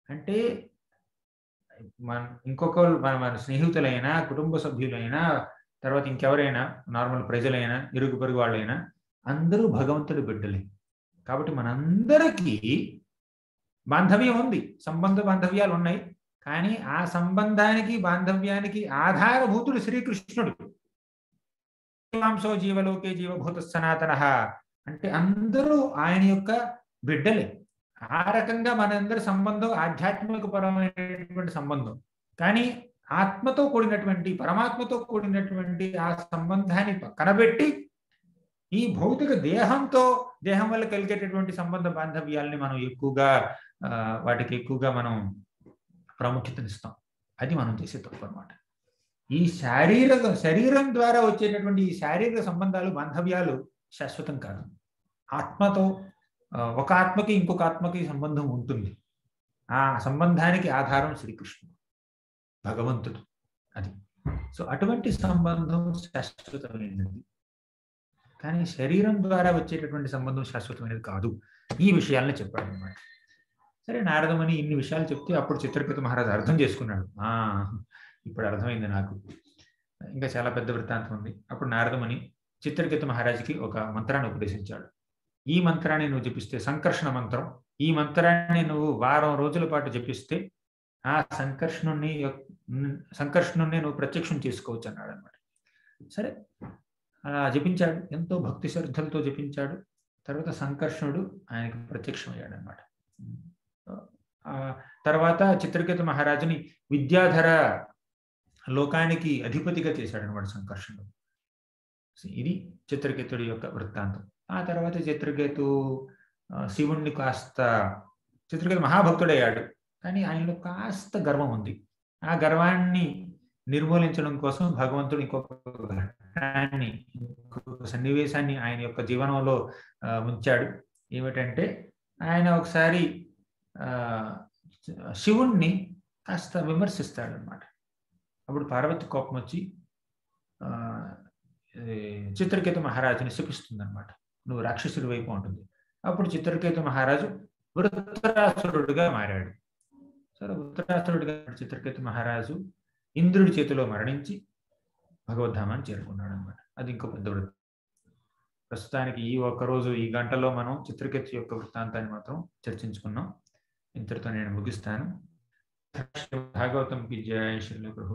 అంటే మన స్నేహితులైనా, కుటుంబ సభ్యులైనా, తర్వాత ఇంకెవరైనా, నార్మల్ ప్రజలైనా, ఇరుగు పొరుగు వాళ్ళైనా అందరూ భగవంతుడి బిడ్డలే. కాబట్టి మనందరికీ బాంధవ్యం ఉంది, సంబంధ బాంధవ్యాలు ఉన్నాయి. కానీ ఆ సంబంధానికి బాంధవ్యానికి ఆధారభూతుడు శ్రీకృష్ణుడు. వాంసో జీవలోకే జీవభూత సనాతన అంటే అందరూ ఆయన యొక్క బిడ్డలే. ఆ రకంగా మనందరి సంబంధం ఆధ్యాత్మిక పరమైనటువంటి సంబంధం. కానీ ఆత్మతో కూడినటువంటి, పరమాత్మతో కూడినటువంటి ఆ సంబంధాన్ని పక్కన పెట్టి ఈ భౌతిక దేహంతో, దేహం వల్ల కలిగేటటువంటి సంబంధ బాంధవ్యాల్ని మనం ఎక్కువగా వాటికి ఎక్కువగా మనం ప్రాముఖ్యతనిస్తాం. అది మనం చేసే తప్పు అనమాట. ఈ శరీరం ద్వారా వచ్చేటటువంటి ఈ శారీరక సంబంధాలు, బాంధవ్యాలు శాశ్వతం కాదు. ఆత్మతో ఒక ఆత్మకి ఇంకొక ఆత్మకి సంబంధం ఉంటుంది. ఆ సంబంధానికి ఆధారం శ్రీకృష్ణుడు, భగవంతుడు. అది. సో అటువంటి సంబంధం శాశ్వతమైనది. కానీ శరీరం ద్వారా వచ్చేటటువంటి సంబంధం శాశ్వతమైనది కాదు. ఈ విషయాలను చెప్పాడు అనమాట. సరే, నారదముని ఇన్ని విషయాలు చెప్తే అప్పుడు చిత్రకేతు మహారాజు అర్థం చేసుకున్నాడు. ఇప్పుడు అర్థమైంది నాకు. ఇంకా చాలా పెద్ద వృత్తాంతం ఉంది. అప్పుడు నారదముని చిత్రకేతు మహారాజుకి ఒక మంత్రాన్ని ఉపదేశించాడు. ఈ మంత్రాన్ని నువ్వు జపిస్తే, సంకర్షణ మంత్రం, ఈ మంత్రాన్ని నువ్వు వారం రోజుల పాటు జపిస్తే ఆ సంకర్షణుణ్ణి నువ్వు ప్రత్యక్షం చేసుకోవచ్చు అన్నాడు అనమాట. సరే, అలా జపించాడు. ఎంతో భక్తి శ్రద్ధలతో జపించాడు. తర్వాత సంకర్షణుడు ఆయనకి ప్రత్యక్షమయ్యాడు అనమాట. తర్వాత చిత్రకేతు మహారాజుని విద్యాధర లోకానికి అధిపతిగా చేశాడు అనమాట సంకర్షణుడు. ఇది చిత్రకేతుడి యొక్క వృత్తాంతం. ఆ తర్వాత చిత్రకేతు శివుణ్ణి చిత్రకేతు మహాభక్తుడయ్యాడు. కానీ ఆయనలో కాస్త గర్వం ఉంది. ఆ గర్వాన్ని నిర్మూలించడం కోసం భగవంతుడు ఇంకొక సన్నివేశాన్ని ఆయన యొక్క జీవనంలో ఉంచాడు. ఏమిటంటే, ఆయన ఒకసారి శివుణ్ణి కాస్త విమర్శిస్తాడు అనమాట. అప్పుడు పార్వతి కోపం వచ్చి చిత్రకేతు మహారాజుని శపిస్తుంది అనమాట. నువ్వు రాక్షసుడి వైపు ఉంటుంది. అప్పుడు చిత్రకేతు మహారాజు వృత్రాసురుడిగా మారాడు. సరే, వృత్రాసురుడిగా చిత్రకేతు మహారాజు ఇంద్రుడి చేతిలో మరణించి భగవద్ధామాన్ని చేరుకున్నాడు అనమాట. అది ఇంకో పెద్ద వృత్తం. ప్రస్తుతానికి ఈ ఒక్కరోజు, ఈ గంటలో మనం చిత్రకేతు యొక్క వృత్తాంతాన్ని మాత్రం చర్చించుకున్నాం. ఇంతటితో నేను ముగిస్తాను. భాగవతం కి జయ. శ్రీల ప్రభు.